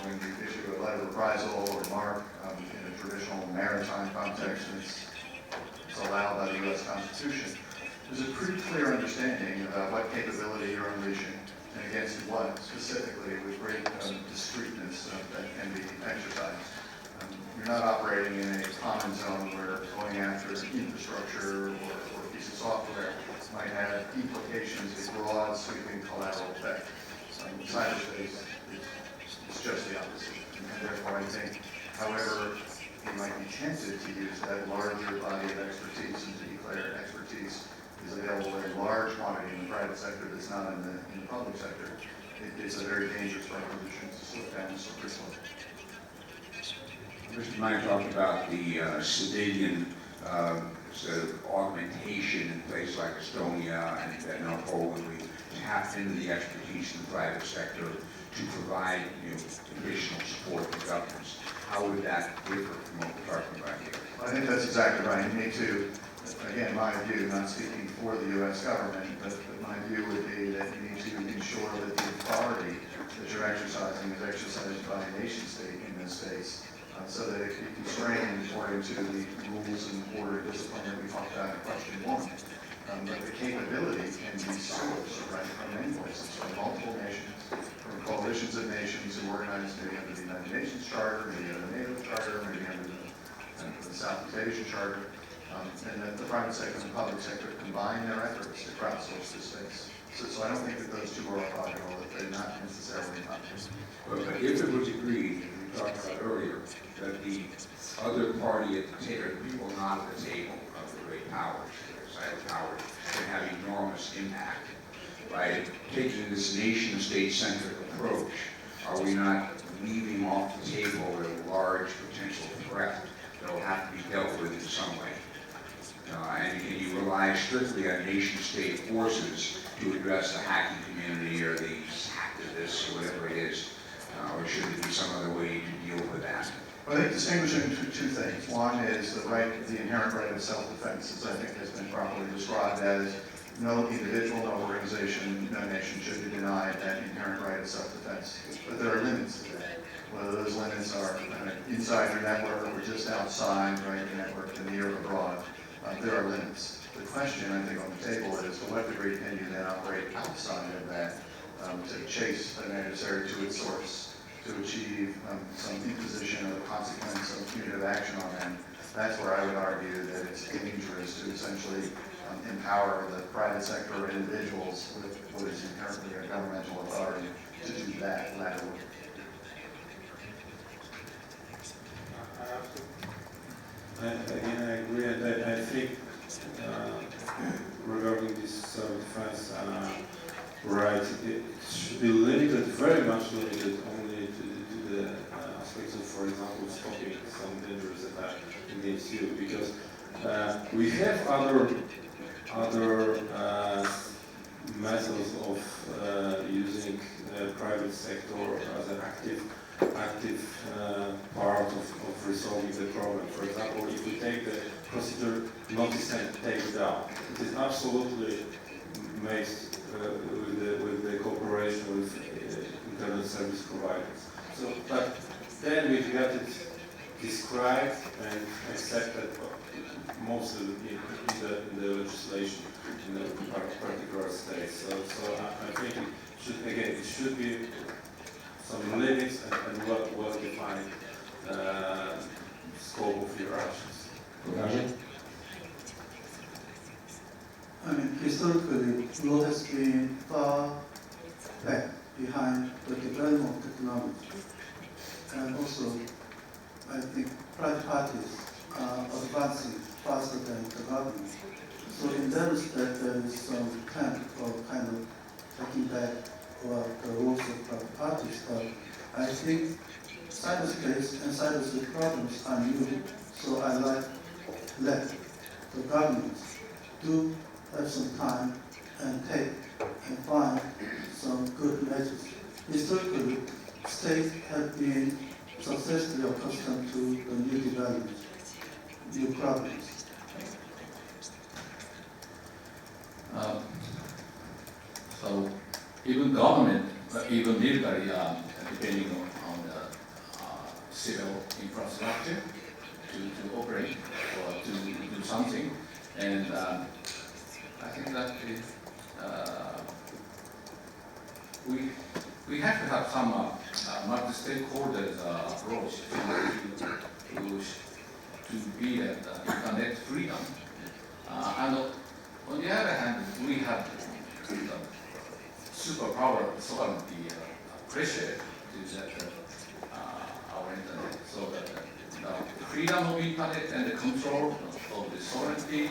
when you issue a letter of reprisal or mark in a traditional maritime context, and it's allowed by the U.S. Constitution. There's a pretty clear understanding about what capability you're unleashing and against what specifically with great discreteness that can be exercised. You're not operating in a common zone where going after infrastructure or a piece of software might have implications of broad, sweeping collateral effect. Cyberspace is just the opposite. And therefore, I think, however, you might be tempted to use that larger body of expertise and to declare expertise is available in large quantity in the private sector that's not in the public sector. It's a very dangerous proposition to slip down so quickly. Mr. Meyer talked about the civilian sort of augmentation in places like Estonia and Poland. We tapped into the expertise in the private sector to provide additional support to governments. How would that differ from what we're talking about here? I think that's exactly right. You need to, again, my view, not speaking for the U.S. government, but my view would be that you need to ensure that the authority that you're exercising is exercised by a nation state in this space. So that it can be constrained according to the rules and order discipline that we talked about in question 1. But the capability can be sourced right from many places, from multiple nations, from coalitions of nations who organize maybe under the United Nations Charter, maybe under the NATO Charter, maybe under the Southeast Asia Charter, and that the private sector and the public sector combine their efforts to crowdsource this space. So I don't think that those two are orthogonal, that they're not necessarily compatible. But if it was agreed, we talked about earlier, that the other party at the table, people not at the table of the great powers, the cyber powers, can have enormous impact. By taking this nation-state-centric approach, are we not leaving off the table a large potential threat that will have to be dealt with in some way? And can you rely strictly on nation-state forces to address the hacking community or the hacktivists or whatever it is? Or should there be some other way to deal with that? Well, I think distinguishing two things. One is the inherent right of self-defense, as I think has been properly described as no individual, no organization, no nation should be denied that inherent right of self-defense. But there are limits to that. Whether those limits are inside your network or just outside, right, your network, in the near or abroad, there are limits. The question, I think, on the table is to what degree can you then operate outside of that to chase an adversary to its source, to achieve some imposition of a consequence of punitive action on them. That's where I would argue that it's dangerous to essentially empower the private sector or individuals with what is inherently a governmental authority to do that latter work. Again, I agree, and I think regarding this self-defense right, it should be limited, very much limited, only to the aspects of, for example, stopping some dangerous attack against you, because we have other methods of using private sector as an active part of resolving the problem. For example, if we take the procedure notice and take down, it is absolutely made with the cooperation with internet service providers. So, but then we've got it described and accepted mostly in the legislation in the particular state. So I think it should be some limits and well-defined scope of your actions. I mean, historically, law has been far back behind the development of technology. And also, I think private parties are advancing faster than the government. So in that respect, there is some attempt or kind of taking back or the rules of private parties. But I think cyberspace and cyberspace problems are new. So I let the government do have some time and take and find some good measures. Historically, states have been successfully accustomed to the new developments, new problems. So even government, even military, depending on the civil infrastructure to operate or to do something, and I think that we have to have some multi-stakeholders approach to be at internet freedom. And on the other hand, we have superpower sovereignty pressure to that our internet, so that the freedom of internet and the control of the sovereignty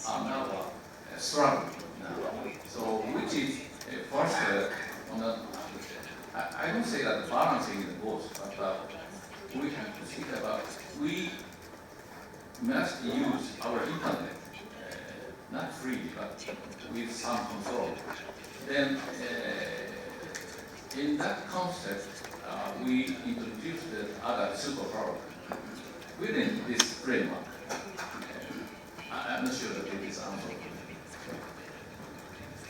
are now struggle now. So which is first on the, I don't say that balancing the both, but we have to think about we must use our internet not freely but with some control. Then in that concept we introduce the other superpower within this framework. I'm not sure that it is answered.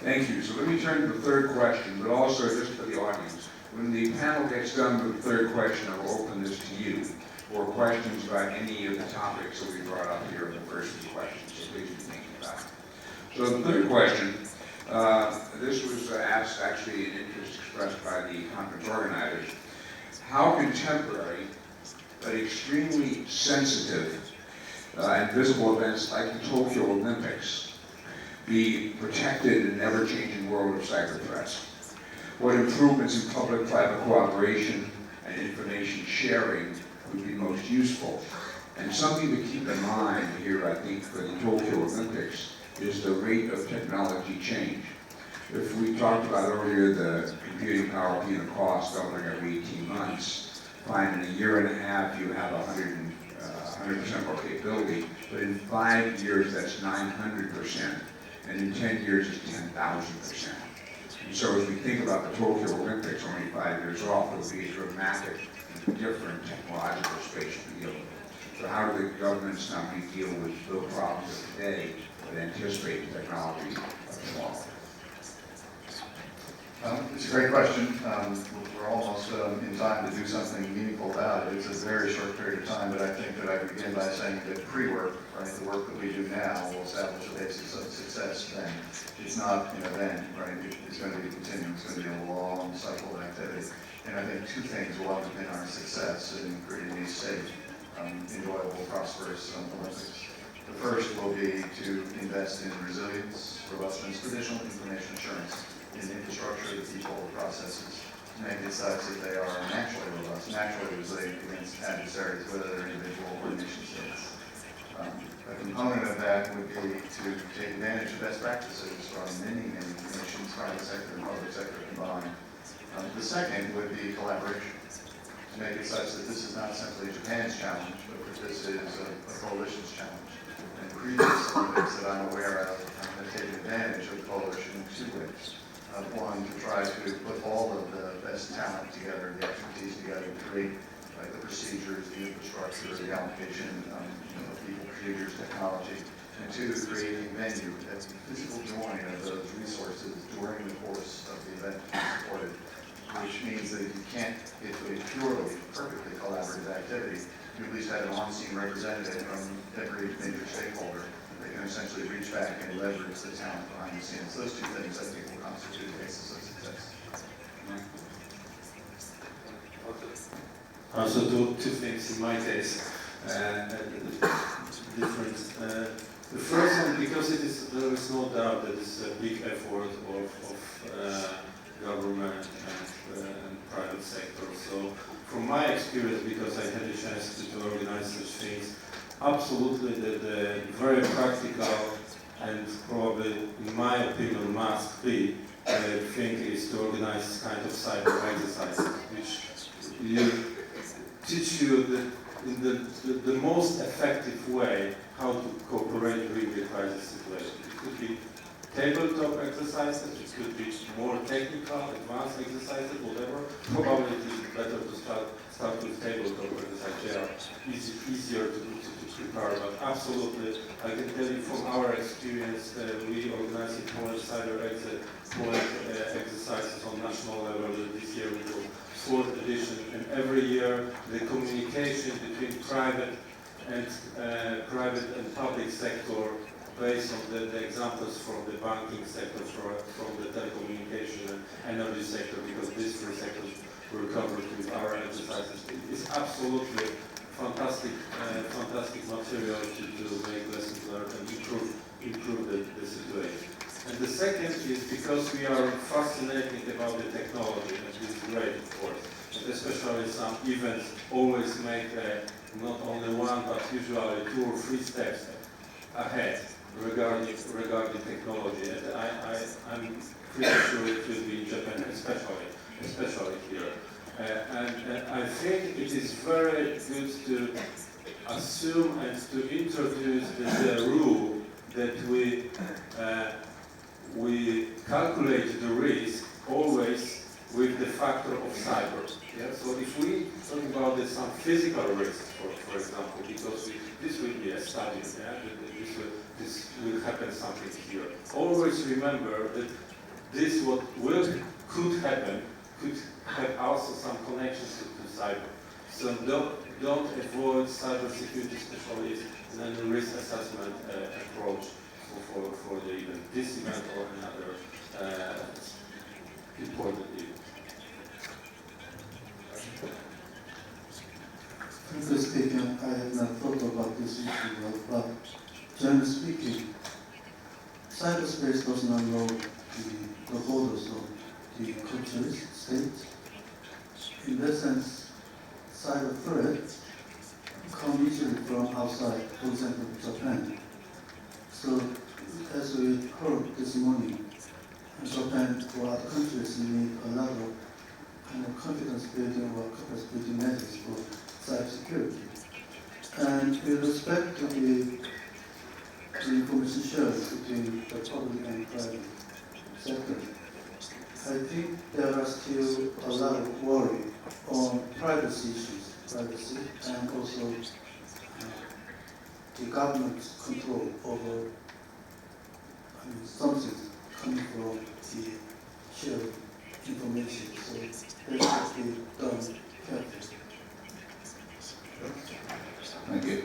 Thank you. So let me turn to the third question, but also just for the audience. When the panel gets done with the third question, I will open this to you for questions about any of the topics that we brought up here in the first few questions. So please be thinking about it. So the third question, this was asked actually in interest expressed by the conference organizers. How contemporary but extremely sensitive and visible events like the Tokyo Olympics be protected in an ever-changing world of cyber threats? What improvements in public-private cooperation and information sharing would be most useful? And something to keep in mind here, I think, for the Tokyo Olympics is the rate of technology change. If we talked about earlier the computing power being a cost doubling every 18 months, fine, in a year and a half you have 100% more capability, but in 5 years that's 900%. And in 10 years, it's 10,000%. And so as we think about the Tokyo Olympics, only 5 years off, it will be a dramatic, different technological space to deal with. So how do the governments not only deal with the problems of today, but anticipate the technology of tomorrow? It's a great question. We're almost in time to do something meaningful about it. It's a very short period of time, but I think that I would begin by saying that pre-work, right, the work that we do now will establish a basis of success then. It's not an event, right? It's going to be continuing. It's going to be a long cycle of activity. And I think two things will underpin our success in creating a safe, enjoyable, prosperous Olympics. The first will be to invest in resilience, robustness, traditional information assurance, in infrastructure, the people, processes, to make it such that they are naturally robust, naturally resilient against adversaries, whether they're individual or nation states. A component of that would be to take advantage of best practices from many nations, private sector and public sector combined. The second would be collaboration, to make it such that this is not simply Japan's challenge, but that this is a coalition's challenge. And previous Olympics that I'm aware of have taken advantage of the coalition in two ways. One, to try to put all of the best talent together, the expertise together, to create the procedures, the infrastructure, the allocation of people, procedures, technology. And two, to create a venue that's the physical join of those resources during the course of the event to be supported, which means that if you can't get to a purely, perfectly collaborative activity, you at least have an on-scene representative from every major stakeholder. They can essentially reach back and leverage the talent behind the scenes. Those two things, I think, will constitute the basis of success. Also, two things in my case, different. The first one, because there is no doubt that it's a big effort of government and private sector. So, from my experience, because I had a chance to organize such things, absolutely the very practical and probably, in my opinion, must be thing is to organize kind of cyber exercises, which teach you in the most effective way how to cooperate during the crisis situation. It could be tabletop exercises, it could be more technical, advanced exercises, whatever. Probably it is better to start with tabletop exercises. They are easier to prepare, but absolutely, I can tell you from our experience, we organize in Poland cyber exercises on national level. This year we go 4th edition, and every year the communication between private and public sector, based on the examples from the banking sector, from the telecommunication and energy sector, because these three sectors were covered with our exercises. It's absolutely fantastic material to make lessons learned and improve the situation. And the second is because we are fascinated about the technology, and this is great, of course. And especially some events always make not only one, but usually 2 or 3 steps ahead regarding technology. And I'm pretty sure it will be in Japan, especially here. And I think it is very good to assume and to introduce the rule that we calculate the risk always with the factor of cyber. Yeah? So if we talk about some physical risks, for example, because this will be a study, yeah? This will happen something here. Always remember that this could happen could have also some connections to cyber. So don't avoid cybersecurity specialists and then risk assessment approach for the event, this event or another important event. Frankly speaking, I have not thought about this issue, but generally speaking, cyberspace does not know the borders of the countries, states. In that sense, cyber threats come easily from outside, for example, Japan. So, as we heard this morning, Japan or other countries need a lot of kind of confidence building or capacity building measures for cybersecurity. And with respect to the information sharing between the public and private sector, I think there are still a lot of worry on privacy issues, and also the government's control over something coming from the sharing information. So that's what we've done carefully. Thank you.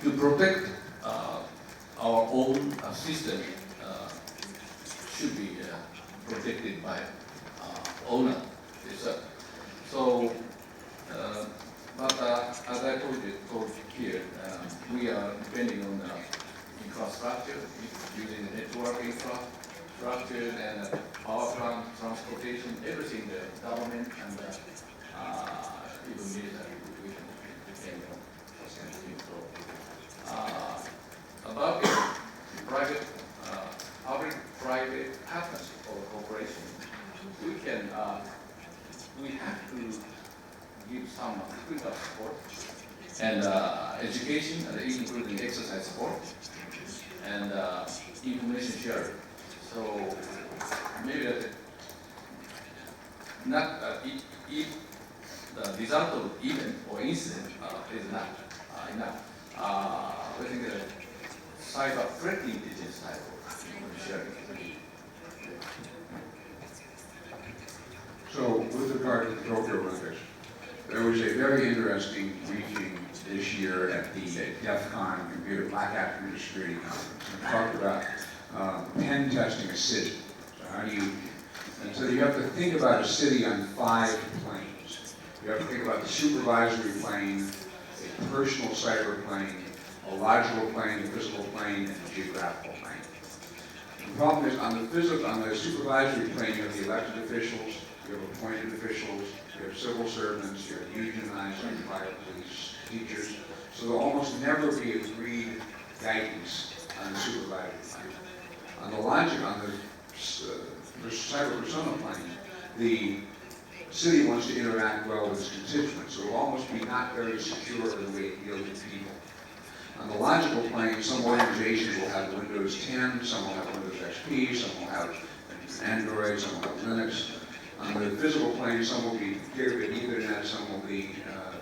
To protect our own system should be protected by owner itself. So, but as I told here, we are depending on infrastructure, using the network infrastructure and power plant, transportation, everything, the government and even military, we can depend on something. So, about the private, public-private partnership or cooperation, we can, we have to give some critical support and education, and including exercise support and information sharing. So maybe that not if the result of event or incident is not enough. I think that cyber threat intelligence type of information sharing. So with regard to the Tokyo Olympics, there was a very interesting briefing this year at the DEF CON Black Hat Computer Security Conference. We talked about pen testing a city. So how do you, and so you have to think about a city on 5 planes. You have to think about the supervisory plane, a personal cyber plane, a logical plane, a physical plane, and a geographical plane. The problem is on the supervisory plane, you have the elected officials, you have appointed officials, you have civil servants, you have unionized and fire police, teachers. So there'll almost never be agreed guidance on the supervisory plane. On the logic, on the cyber persona plane, the city wants to interact well with its constituents, so it'll almost be not very secure in the way it deals with people. On the logical plane, some organizations will have Windows 10, some will have Windows XP, some will have Android, some will have Linux. On the physical plane, some will be gigabit Ethernet, some will be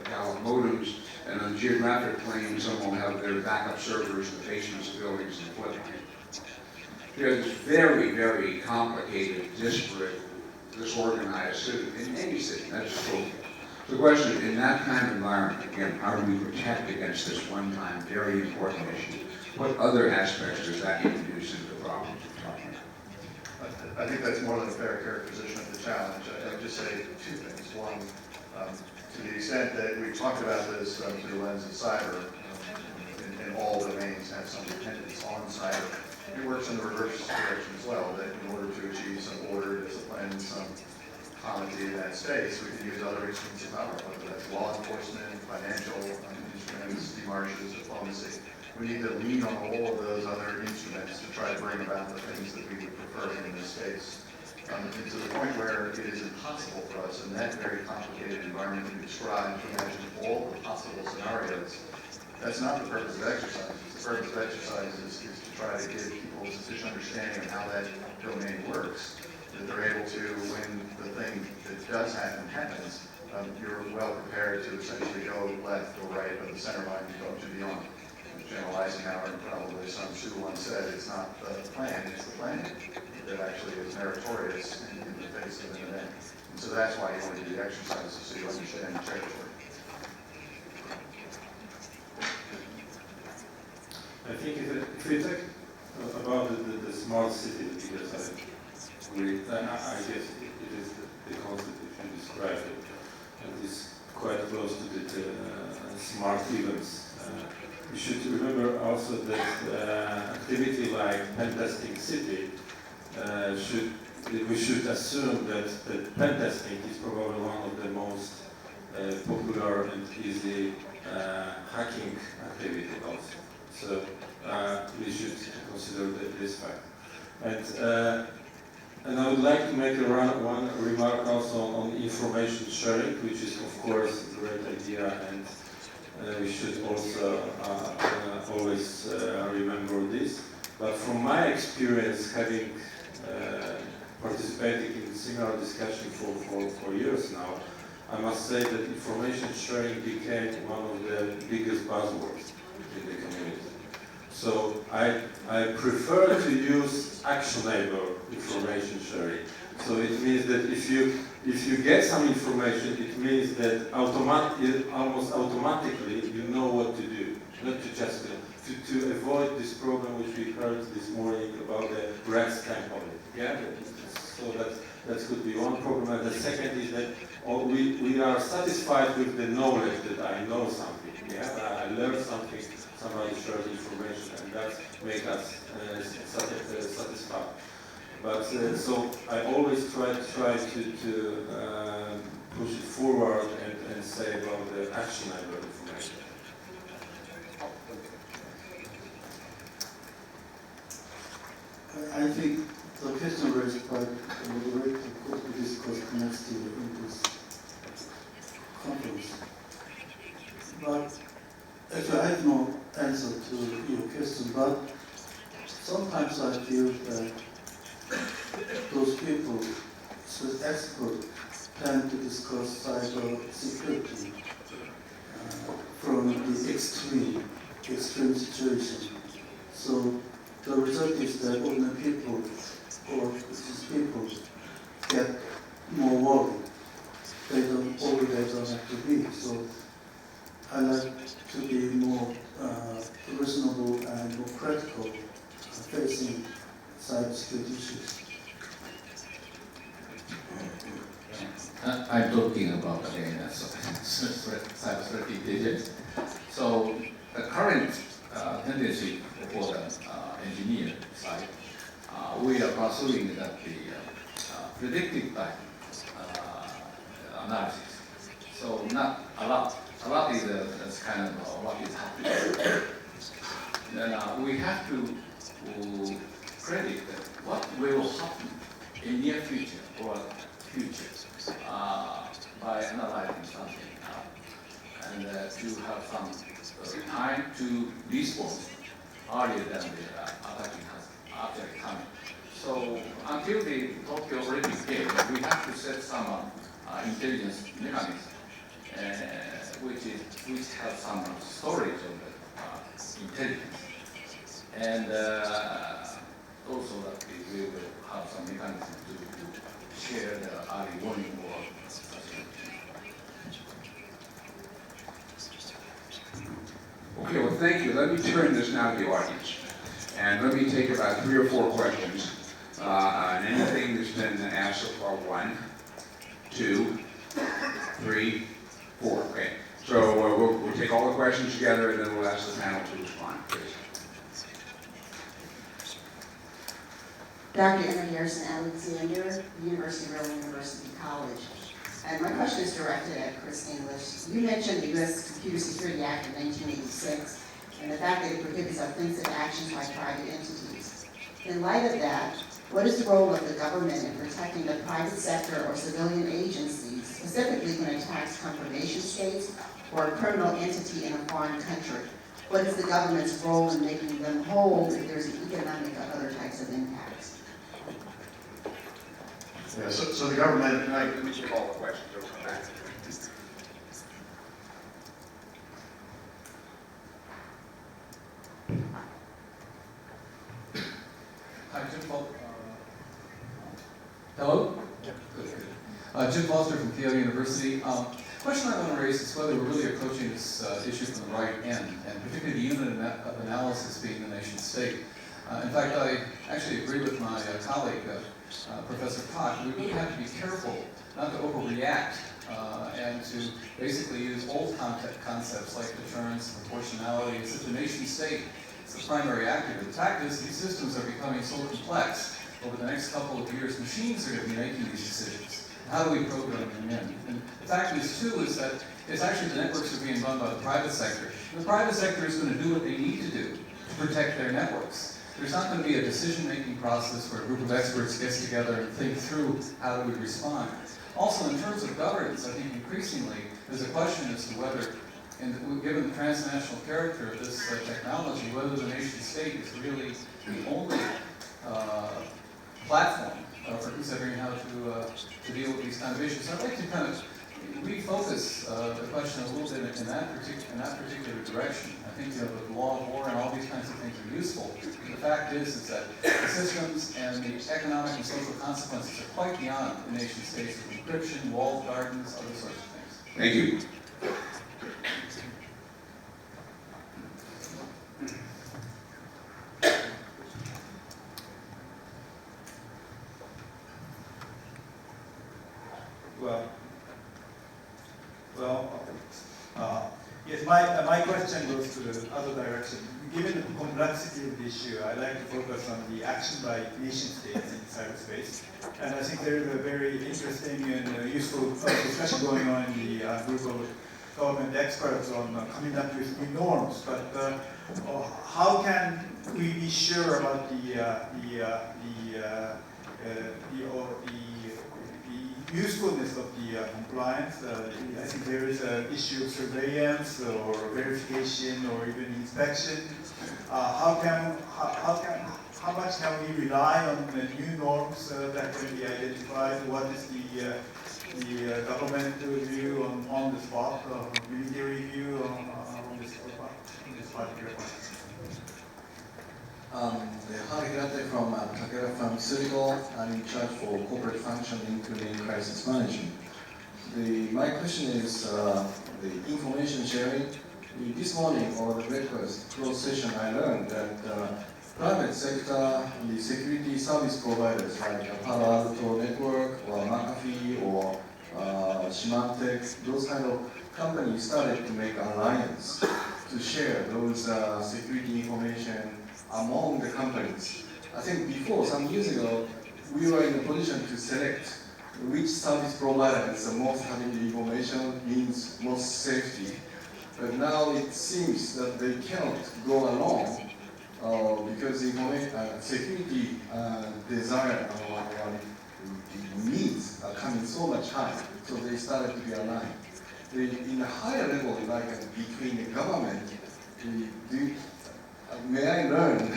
Gallup modems, and on the geographic plane, some will have their backup servers in the basements of buildings and floodplains. There's very, very complicated, disparate, disorganized city in any city. That's true. The question is, in that kind of environment, again, how do we protect against this one-time, very important issue? What other aspects does that introduce into the problems we're talking about? I think that's more than a fair characterization of the challenge. I would just say 2 things. One, to the extent that we talked about this through the lens of cyber, and all domains have some dependence on cyber, it works in the reverse direction as well, that in order to achieve some order, discipline, some comity in that space, we can use other instruments of power, whether that's law enforcement, financial instruments, demarches, diplomacy. We need to lean on all of those other instruments to try to bring about the things that we would prefer in this space. And to the point where it is impossible for us in that very complicated environment to describe, to imagine all the possible scenarios. That's not the purpose of exercise. The purpose of exercise is to try to give people sufficient understanding of how that domain works, that they're able to, when the thing that does happen happens, you're well prepared to essentially go left or right of the center line and go to beyond. General Eisenhower and probably Sun Tzu once said, it's not the plan, it's the plan that actually is meritorious in the face of an event. And so that's why you want to do the exercises, so you understand the territory. I think if we talk about the smart city, because I guess it is the concept that you described, and is quite close to the smart events. We should remember also that activity like pen testing city we should assume that pen testing is probably one of the most popular and easy hacking activity also. So we should consider this fact. And I would like to make one remark also on information sharing, which is of course a great idea, and we should also always remember this. But from my experience, having participated in similar discussion for years now, I must say that information sharing became one of the biggest buzzwords in the community. So I prefer to use actionable information sharing. So it means that if you get some information, it means that almost automatically you know what to do, not to just to avoid this problem which we heard this morning about the REST template. Yeah, so that could be one problem. And the second is that we are satisfied with the knowledge that I know something. Yeah, I learned something, somebody shared information, and that makes us satisfied. But so I always try to push it forward and say about the actionable information. I think the question raised by the moderator could be discussed next year in this conference. But actually, I have no answer to your question, but sometimes I feel that those people, so experts, tend to discuss cyber security from the extreme situation. So the result is that ordinary people or business people get more worried. They don't have to be. So I like to be more reasonable and more practical facing cybersecurity issues. I'm talking about again cyber intelligence. So the current tendency for the engineer side, we are pursuing that the predictive type analysis. So not a lot. A lot is that's kind of what is happening. Then we have to predict what will happen in near future or future by analyzing something and to have some time to respond earlier than the attacking has actually coming. So until the Tokyo Olympic Games, we have to set some intelligence mechanism which has some storage of the intelligence, and also that we will have some mechanism to share the early warning or such. Okay, well, thank you. Let me turn this now to the audience. And let me take about 3 or 4 questions on anything that's been asked so far. 1, 2, 3, 4. Okay. So we'll take all the questions together and then we'll ask the panel to respond, please. Dr. Emma Harrison Alexander, University of Maryland University College. And my question is directed at Chris English. You mentioned the U.S. Computer Security Act of 1986 and the fact that it prohibits offensive actions by private entities. In light of that, what is the role of the government in protecting the private sector or civilian agencies, specifically when attacks come from nation states or a criminal entity in a foreign country? What is the government's role in making them whole if there's an economic or other types of impacts? Yeah, so the government, Let me take all the questions. We'll come back. Hi, Jim Foster. Hello? Yeah. Good. Jim Foster from Keio University. Question I want to raise is whether we're really approaching this issue from the right end, and particularly the unit of analysis being the nation state. In fact, I actually agree with my colleague, Professor Koch. We really have to be careful not to overreact and to basically use old concepts like deterrence, proportionality, as if the nation state is the primary actor. The fact is these systems are becoming so complex. Over the next couple of years, machines are going to be making these decisions. How do we program them in? And the fact is, too, is that it's actually the networks are being run by the private sector. And the private sector is going to do what they need to do to protect their networks. There's not going to be a decision-making process where a group of experts gets together and think through how do we respond. Also, in terms of governance, I think increasingly there's a question as to whether, and given the transnational character of this technology, whether the nation state is really the only platform for considering how to deal with these kind of issues. I'd like to kind of refocus the question a little bit in that particular direction. I think the law of war and all these kinds of things are useful. The fact is that the systems and the economic and social consequences are quite beyond the nation states of encryption, walled gardens, other sorts of things. Thank you. Yes, my question goes to the other direction. Given the complexity of the issue, I'd like to focus on the action by nation states in cyberspace. And I think there is a very interesting and useful discussion going on in the group of government experts on coming up with new norms. But how can we be sure about the usefulness of the compliance? I think there is an issue of surveillance or verification or even inspection. How much can we rely on the new norms that can be identified? What is the government view on the spot, military view on this particular point? Harigate from Takeda Pharmaceutical. I'm in charge for corporate function, including crisis management. My question is the information sharing. This morning, over the breakfast closed session, I learned that private sector, the security service providers like Palo Alto Network or McAfee or Symantec, those kind of companies started to make alliance to share those security information among the companies. I think before, some years ago, we were in a position to select which service provider is the most having the information, means most safety. But now it seems that they cannot go along because the security desire or needs are coming so much higher, so they started to be aligned. In a higher level, like between the government, may I learn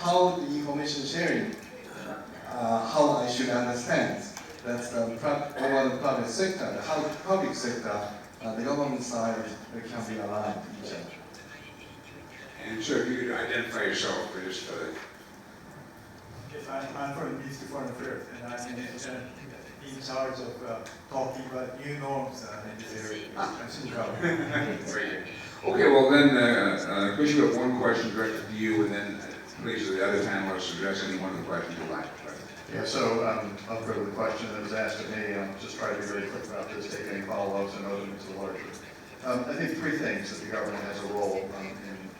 how the information sharing, how I should understand that over the private sector, how the public sector, the government side can be aligned with each other. And sir, if you could identify yourself for just Yes, I'm from the Ministry of Foreign Affairs, and I'm in charge of talking about new norms in this area. Very good. Okay, well then, Chris, you have one question directed to you, and then please the other panelists address any one of the questions you like. Yeah, so I'll go to the question that was asked of me. I'll just try to be very quick about this, take any follow-ups and open into the larger. I think three things that the government has a role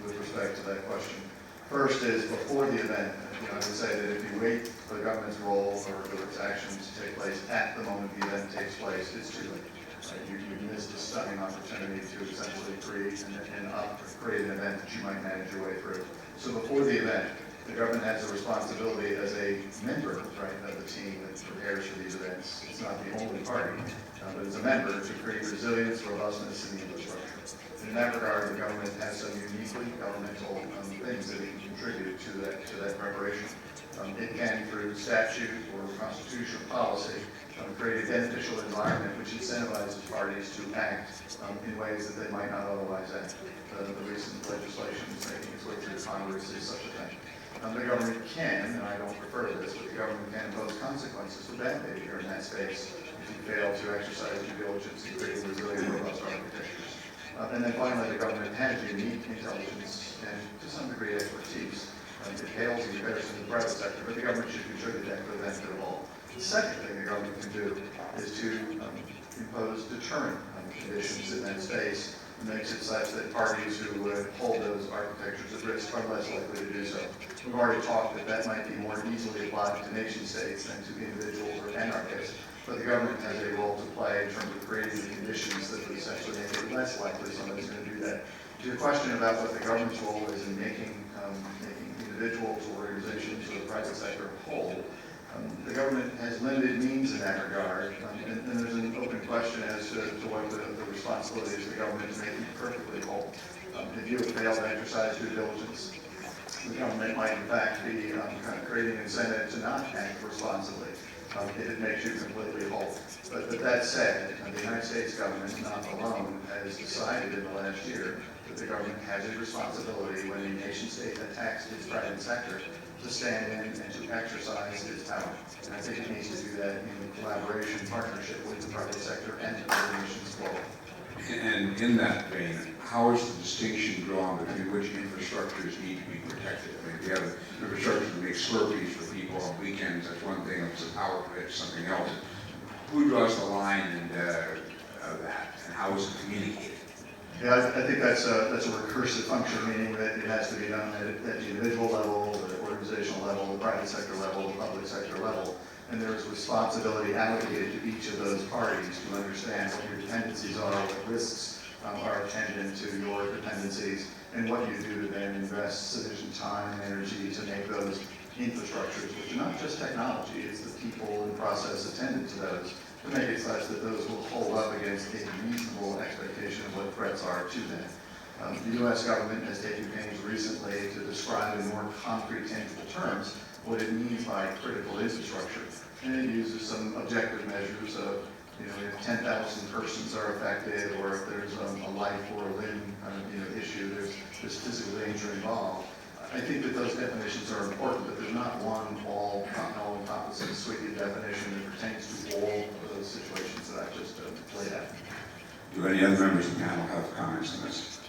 with respect to that question. First is before the event. I would say that if you wait for the government's role or for its actions to take place at the moment the event takes place, it's too late. You've missed a stunning opportunity to essentially create an event that you might manage your way through. So before the event, the government has a responsibility as a member, of the team that prepares for these events. It's not the only party, but as a member to create resilience, robustness in the infrastructure. In that regard, the government has some uniquely governmental things that it can contribute to that preparation. It can, through statute or constitutional policy, create a beneficial environment which incentivizes parties to act in ways that they might not otherwise act. The recent legislation is making its way through Congress is such a thing. The government can, and I don't prefer this, but the government can impose consequences for bad behavior in that space if you fail to exercise due diligence in creating resilient, robust architectures. And then finally, the government has unique intelligence and to some degree expertise. It pales in comparison to the private sector, but the government should contribute that for the benefit of all. The second thing the government can do is to impose deterrent conditions in that space and makes it such that parties who would hold those architectures at risk are less likely to do so. We've already talked that might be more easily applied to nation states than to individuals or anarchists, but the government has a role to play in terms of creating the conditions that would essentially make it less likely somebody's going to do that. To your question about what the government's role is in making individuals or organizations or the private sector whole, the government has limited means in that regard, and there's an open question as to what the responsibility is of the government to make you perfectly whole. If you have failed to exercise due diligence, the government might in fact be creating an incentive to not act responsibly. if it makes you completely whole. But that said, the United States government, not alone, has decided in the last year that the government has a responsibility when a nation state attacks its private sector to stand in and to exercise its power. And I think it needs to do that in collaboration, partnership with the private sector and the other nations globally. And in that vein, how is the distinction drawn between which infrastructures need to be protected? I mean, if you have infrastructure that makes Slurpees for people on weekends, that's one thing. If it's a power grid, something else. Who draws the line of that, and how is it communicated? Yeah, I think that's a recursive function, meaning that it has to be done at the individual level, the organizational level, the private sector level, the public sector level. And there is responsibility allocated to each of those parties to understand what your dependencies are, what risks are attendant to your dependencies, and what you do to then invest sufficient time and energy to make those infrastructures, which are not just technology, it's the people and process attendant to those, to make it such that those will hold up against a reasonable expectation of what threats are to them. The U.S. government has taken pains recently to describe in more concrete, tangible terms what it means by critical infrastructure. And it uses some objective measures of, if 10,000 persons are affected, or if there's a life or a limb issue, there's physical danger involved. I think that those definitions are important, but there's not one all-encompassing suite definition that pertains to all of those situations that I've just laid out. Do any other members of the panel have comments on this?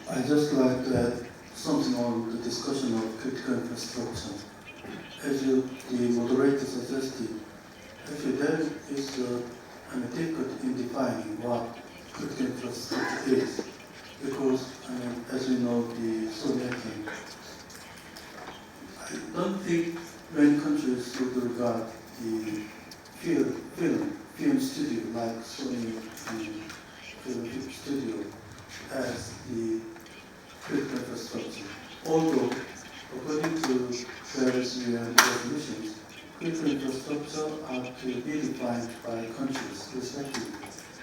I'd just like to add something on the discussion of critical infrastructure. As the moderator suggested, actually there is difficulty in defining what critical infrastructure is. Because, as we know, the filmmaking, I don't think many countries would regard the film studio like Sony film studio as the critical infrastructure. Although, according to various UN resolutions, critical infrastructure are to be defined by countries respectively.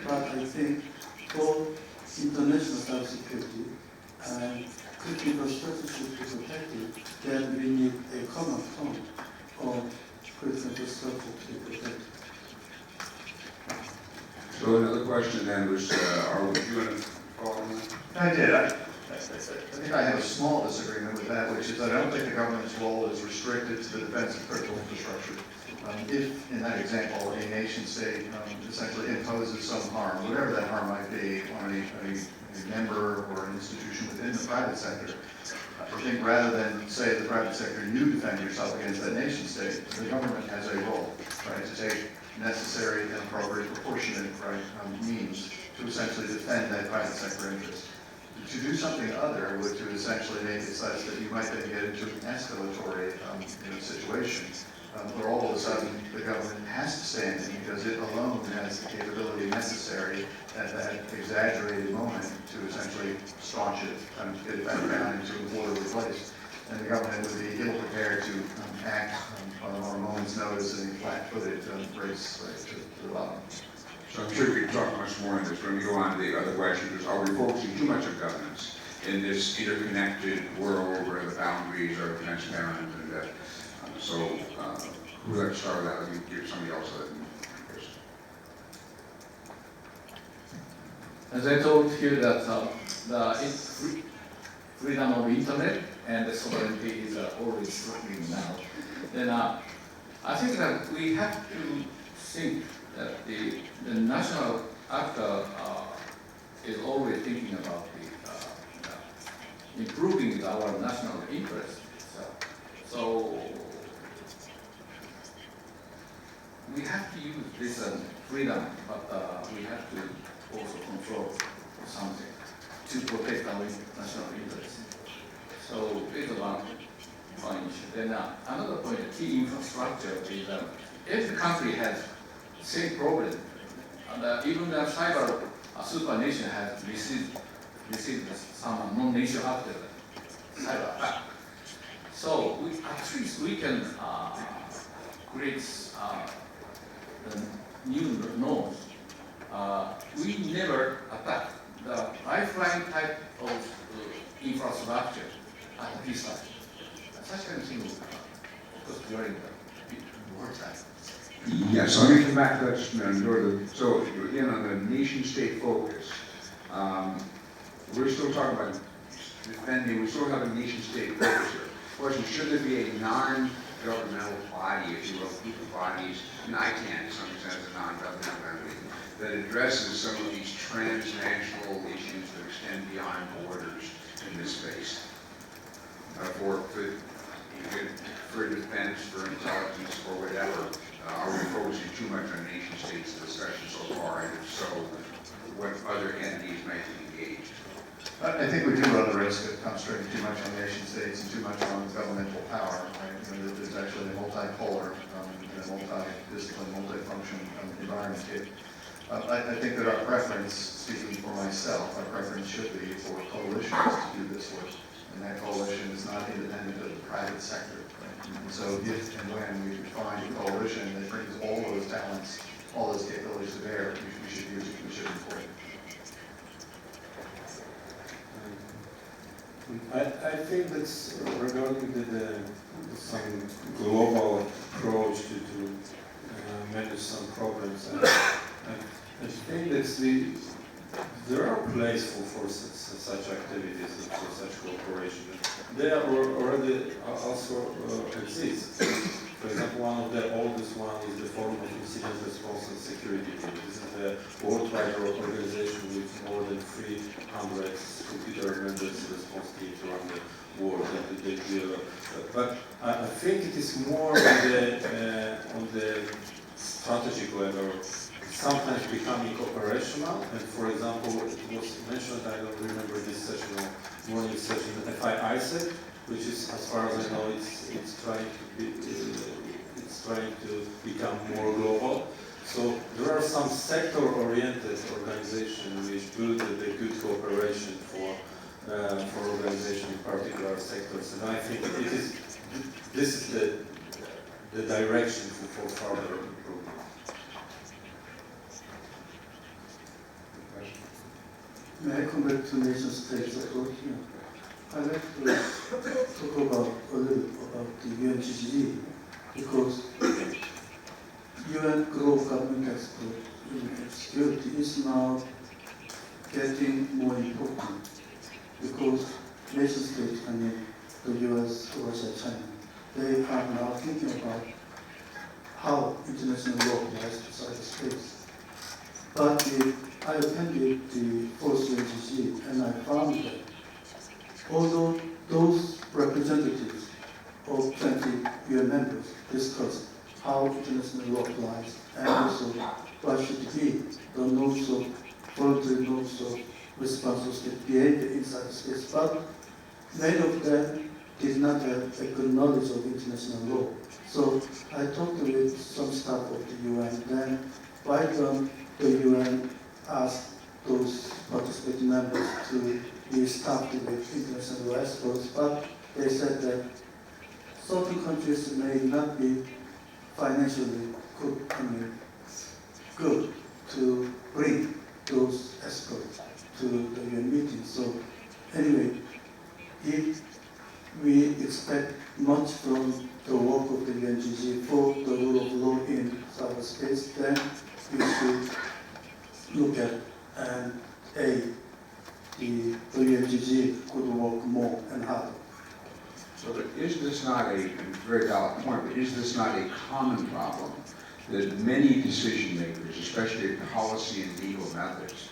But I think for international cybersecurity and critical infrastructure should be protected, then we need a common tone of critical infrastructure to be protected. So another question then was, are you going to follow on that? I did. I think I have a small disagreement with that, which is that I don't think the government's role is restricted to the defense of critical infrastructure. If, in that example, a nation state essentially imposes some harm, whatever that harm might be, on a member or an institution within the private sector, I think rather than say to the private sector, you defend yourself against that nation state, the government has a role, right, to take necessary and appropriate proportionate means to essentially defend that private sector interest. To do something other would to essentially make it such that you might then get into an escalatory situation where all of a sudden the government has to stand in because it alone has the capability necessary at that exaggerated moment to essentially staunch it, to get it back down into an orderly place. And the government would be ill prepared to act on a moment's notice in a flat-footed race to the bottom. So I'm sure we can talk much more on this when we go on to the other questions. Are we focusing too much on governance in this interconnected world where the boundaries are transparent? And so who would like to start with that? Let me give somebody else that. As I told you that freedom of internet and the sovereignty is always struggling now. Then I think that we have to think that the national actor is always thinking about improving our national interest. So we have to use this freedom, but we have to also control something to protect our national interest. So it's one point. Then another point, the key infrastructure is every country has same problem. And even the cyber supernation has received some non-nation after cyber attack. So at least we can create new norms. We never attack the lifeline type of infrastructure at this time. Such kind of thing was during the wartime. Yes, let me come back to that just a minute. So again, on the nation-state focus, we're still talking about defending, we still have a nation-state focus here. Question, should there be a non-governmental body, if you will, group of bodies, and ICANN to some extent is a non-governmental entity, that addresses some of these transnational issues that extend beyond borders in this space? For defense, for intelligence, or whatever, are we focusing too much on nation states discussion so far? And if so, what other entities might be engaged? I think we do run the risk of concentrating too much on nation states and too much on governmental power. Right? There's actually a multipolar, multi-discipline, multi-function environment here. I think that our preference, speaking for myself, our preference should be for coalitions to do this work. And that coalition is not independent of the private sector. Right? And so if and when we find a coalition that brings all those talents, all those capabilities to bear, we should use it, we should employ it. I think that's regarding some global approach to manage some problems. I think that there are places for such activities, for such cooperation. They are already also exist. For example, one of the oldest one is the Forum of Incident Response and Security. This is a worldwide organization with more than 300 computer members response teams around the world. But I think it is more on the strategic level, sometimes becoming operational. And for example, it was mentioned, I don't remember this session or morning session, FIISEC, which is, as far as I know, it's trying to become more global. So there are some sector-oriented organizations which build the good cooperation for organization in particular sectors, and I think this is the direction for further improvement. May I come back to nation states approach here? I'd like to talk about a little about the UNGG, because UN global government expert in security is now getting more important, because nation states, I mean the US, Russia, China, they are now thinking about how international law applies to cyberspace. But I attended the fourth UNGG and I found that although those representatives of 20 UN members discussed how international law applies and also what should be the notes of voluntary notes of responsible state behavior inside space, but many of them did not have a good knowledge of international law. So I talked with some staff of the UN, then why don't the UN ask those participating members to be staffed with international law experts, but they said that certain countries may not be financially good to bring those experts to the UN meeting. So anyway, if we expect much from the work of the UNGG for the rule of law in cyberspace, then we should look at and the UNGG could work more and harder. So is this not a very valid point, but is this not a common problem that many decision makers, especially at policy and legal methods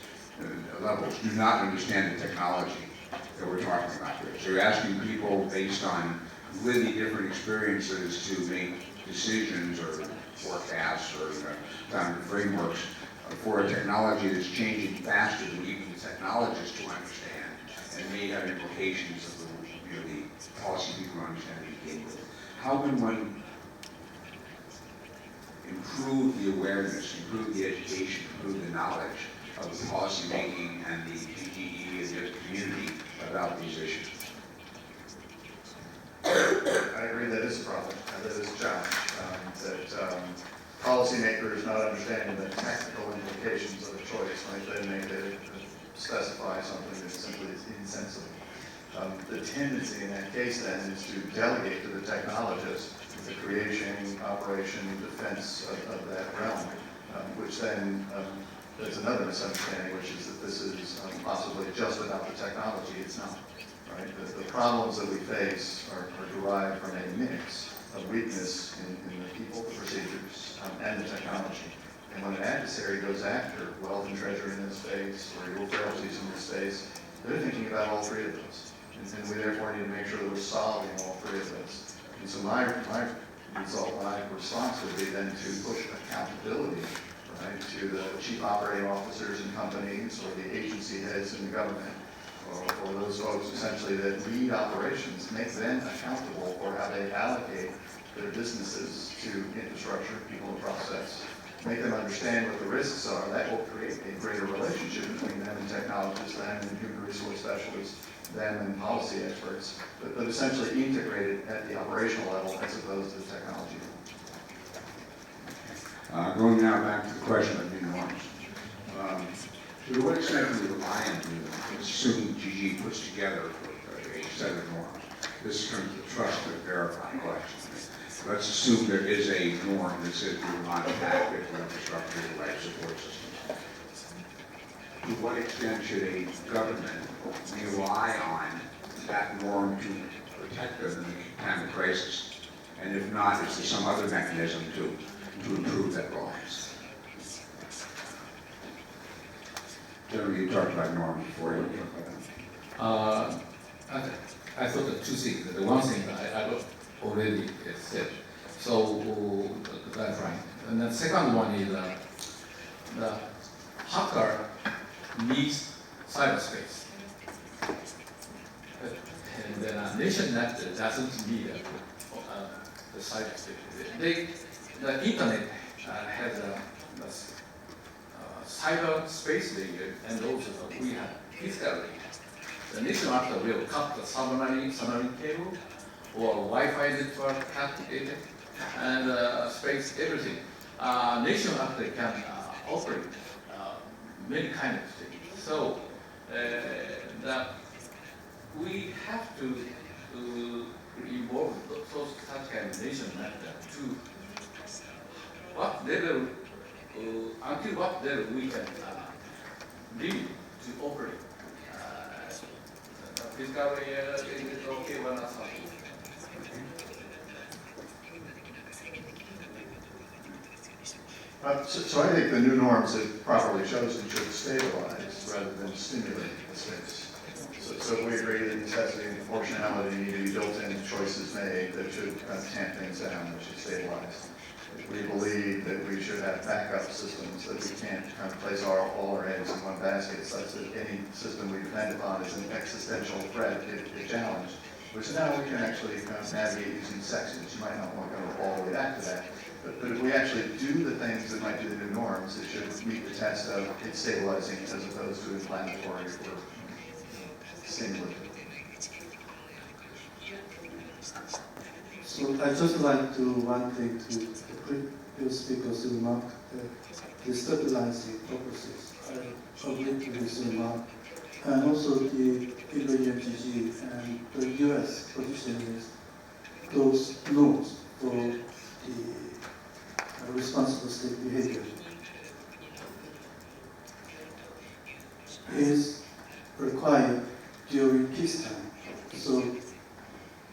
levels, do not understand the technology that we're talking about here? So you're asking people based on completely different experiences to make decisions or forecasts or kind of frameworks for a technology that's changing faster than even the technologists to understand, and may have implications of the policy people understand to begin with. How can one improve the awareness, improve the education, improve the knowledge of the policy making and the GGE and the community about these issues? I agree that is a problem, that is a challenge, that policymakers not understanding the technical implications of a choice might then make it specify something that simply is insensible. The tendency in that case then is to delegate to the technologist the creation, operation, defense of that realm, which then there's another misunderstanding, which is that this is possibly just about the technology. It's not. Right? The problems that we face are derived from a mix of weakness in the people, the procedures, and the technology. And when an adversary goes after wealth and treasure in this space, or your frailties in this space, they're thinking about all three of those. And we therefore need to make sure that we're solving all three of those. And so my result, my response would be then to push accountability, right, to the chief operating officers in companies or the agency heads in the government, or those folks essentially that lead operations, make them accountable for how they allocate their businesses to infrastructure, people, and process. Make them understand what the risks are. That will create a greater relationship between them and technologists, them and human resource specialists, them and policy experts, but essentially integrated at the operational level as opposed to the technology level. Going now back to the question of new norms. To what extent do we rely on new norms? Let's assume GG puts together a set of norms. This comes to the trust and verify question. Let's assume there is a norm that says we will not attack critical infrastructure or life support systems. To what extent should a government rely on that norm to protect them in the time of crisis? And if not, is there some other mechanism to improve that reliance? Gentlemen, you talked about norms before. I thought the two things. The one thing I already said. So that's right. And the second one is the hacker needs cyberspace. And then a nation that doesn't need the cyberspace. The internet has a cyberspace layer, and also we have physical layer. The nation actor will cut the submarine cable or Wi-Fi network cut it and space everything. Nation actor can operate many kinds of things. So that we have to involve such kind of nation actor to what level, until what level we can limit to operate. Physical layer is okay when that's something. So I think the new norms, if properly chosen, should stabilize rather than stimulate the space. So if we agree that necessity and proportionality need to be built in, choices made that should kind of tamp things down, that should stabilize. If we believe that we should have backup systems, that we can't kind of place all our eggs in one basket, such that any system we depend upon is an existential threat if challenged, which now we can actually kind of navigate using sections. You might not want to go all the way back to that. But if we actually do the things that might be the new norms, it should meet the test of it stabilizing as opposed to inflammatory or stimulating. So I just like to one thing to the previous speaker's remark, the stabilizing purposes. I agree to this remark. And also the UNGG and the US position is those norms for the responsible state behavior is required during peacetime. So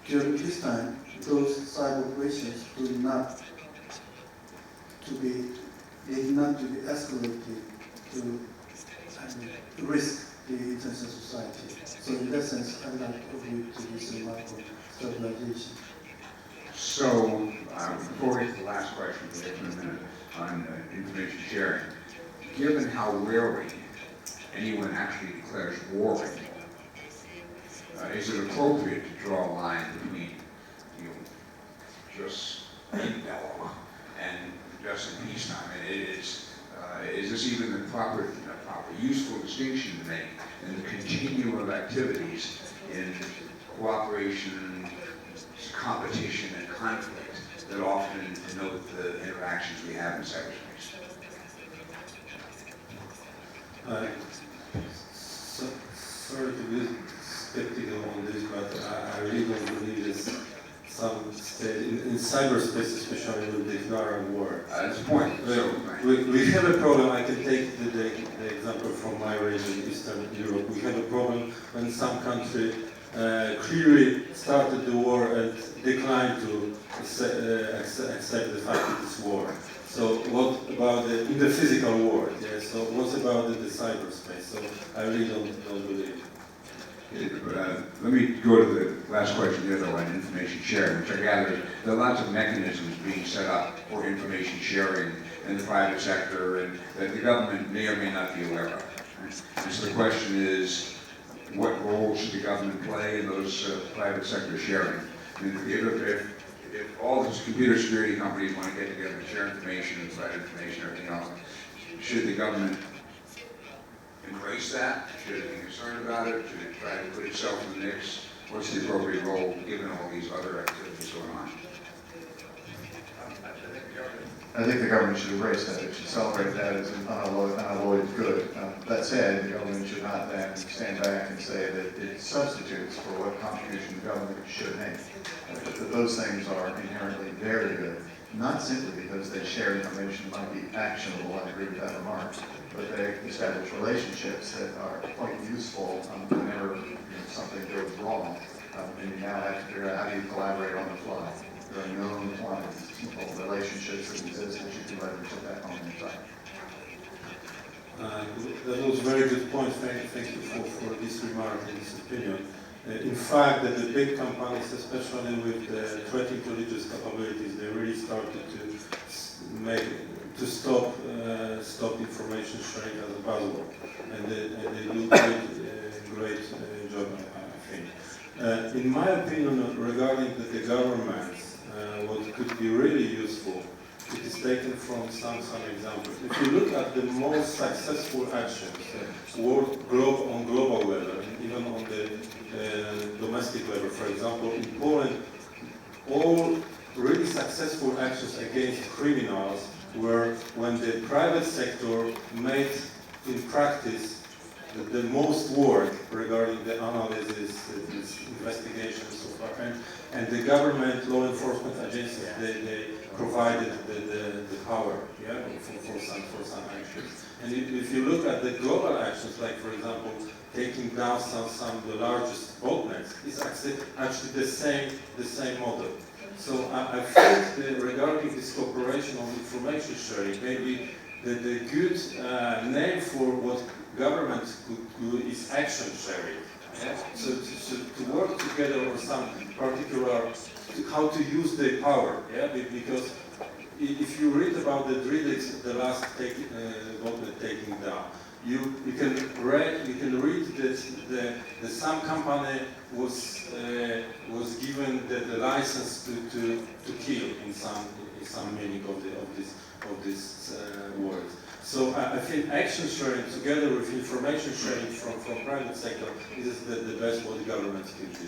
during peacetime, those cyber operations need not to be escalated to risk the international society. So in that sense, I'd like to agree to this remark on stabilization. So, before we get to the last question, we'll get to in a minute on information sharing. Given how rarely anyone actually declares war right now, is it appropriate to draw a line between just intel and just in peacetime? Is this even the proper useful distinction to make in the continuum of activities in cooperation, competition, and conflict that often denote the interactions we have in cyberspace? Sorry to be skeptical on this, but I really don't believe there's some state in cyberspace, especially with the ignorant war. That's the point. So, We have a problem. I can take the example from my region, Eastern Europe. We have a problem when some country clearly started the war and declined to accept the fact that it's war. So what about in the physical world? Yeah. So what about the cyberspace? So I really don't believe it. Let me go to the last question here, though, on information sharing, which I gather there are lots of mechanisms being set up for information sharing in the private sector and that the government may or may not be aware of. And so the question is, what role should the government play in those private sector sharing? I mean, if all these computer security companies want to get together and share information and provide information and everything else, should the government embrace that? Should it be concerned about it? Should it try to put itself in the mix? What's the appropriate role given all these other activities going on? I think the government should embrace that. It should celebrate that as an unalloyed good. That said, the government should not then stand back and say that it substitutes for what contribution the government should make. Those things are inherently very good, not simply because they share information that might be actionable, I agree with that remark, but they establish relationships that are quite useful whenever something goes wrong. And you now have to figure out how do you collaborate on the fly. There are known quantities of relationships that exist that you can leverage at that moment in time. That was a very good point. Thank you for this remark and this opinion. In fact, that the big companies, especially with the threat intelligence capabilities, they really started to stop information sharing as a buzzword, and they do great job, I think. In my opinion, regarding the governments, what could be really useful, it is taken from some examples. If you look at the most successful actions on global level, even on the domestic level, for example, in Poland, all really successful actions against criminals were when the private sector made in practice the most work regarding the analysis, this investigation, so far, and the government law enforcement agencies they provided the power, yeah, for some actions. And if you look at the global actions, like for example taking down some of the largest botnets, it's actually the same model. So I think that regarding this cooperation on information sharing, maybe the good name for what government could do is action sharing. Yeah? So to work together on some particular, how to use the power. Yeah? Because if you read about the Drilix, the last botnet taking down, you can read that some company was given the license to kill in some meaning of this word. So I think action sharing together with information sharing from private sector is the best what the government can do.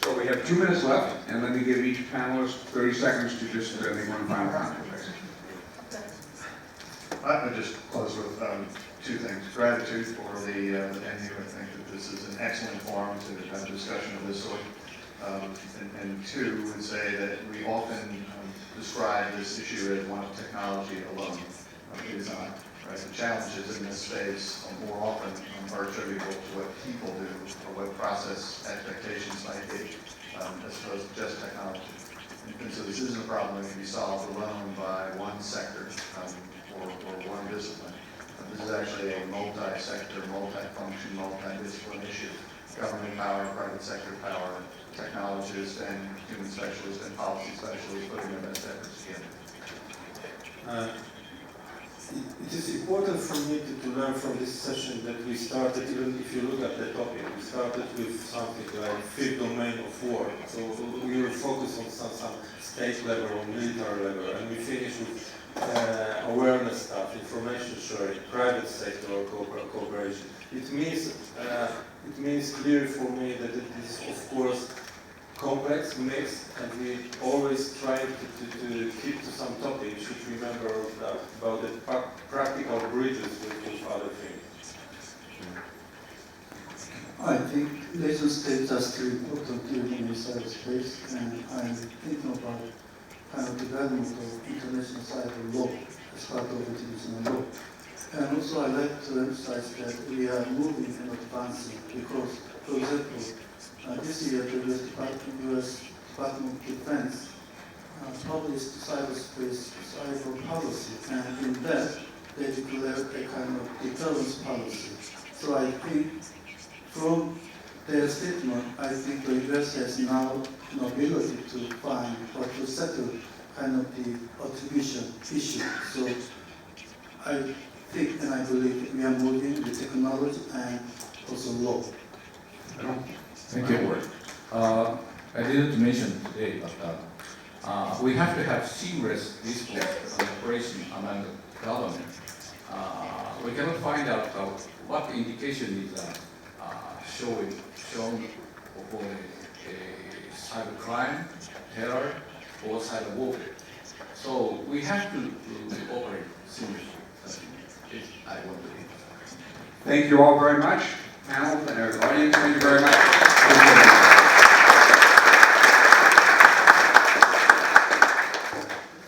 So we have 2 minutes left, and let me give each panelist 30 seconds to just make one final comment. I would just close with two things. Gratitude for the venue. I think that this is an excellent forum to have a discussion of this sort. And two, would say that we often describe this issue as one of technology alone. It is not. Right? The challenges in this space more often are attributable to what people do or what process expectations might be, as opposed to just technology. And so this isn't a problem that can be solved alone by one sector or one discipline. This is actually a multi-sector, multi-function, multi-discipline issue. Government power, private sector power, technologists and human specialists and policy specialists putting their best efforts together. It is important for me to learn from this session that we started, even if you look at the topic, we started with something like fifth domain of war. So we were focused on some state level or military level, and we finished with awareness stuff, information sharing, private sector or cooperation. It means clearly for me that it is, of course, complex, mixed, and we always try to keep to some topics, which remember about the practical bridges with other things. I think nation states are still important even in cyberspace, and I'm thinking about kind of development of international cyber law as part of international law. And also I'd like to emphasize that we are moving and advancing because, for example, this year the US Department of Defense published cyberspace cyber policy, and in that they declared a kind of deterrence policy. So I think from their statement, I think the US has now an ability to find or to settle kind of the attribution issue. So I think and I believe we are moving with technology and also law. Thank you. I didn't mention today, but we have to have seamless discourse and cooperation among the government. We cannot find out what indication is shown for a cyber crime, terror, or cyber warfare. So we have to operate seamlessly. I want to emphasize. Thank you all very much. Panel and audience, thank you very much.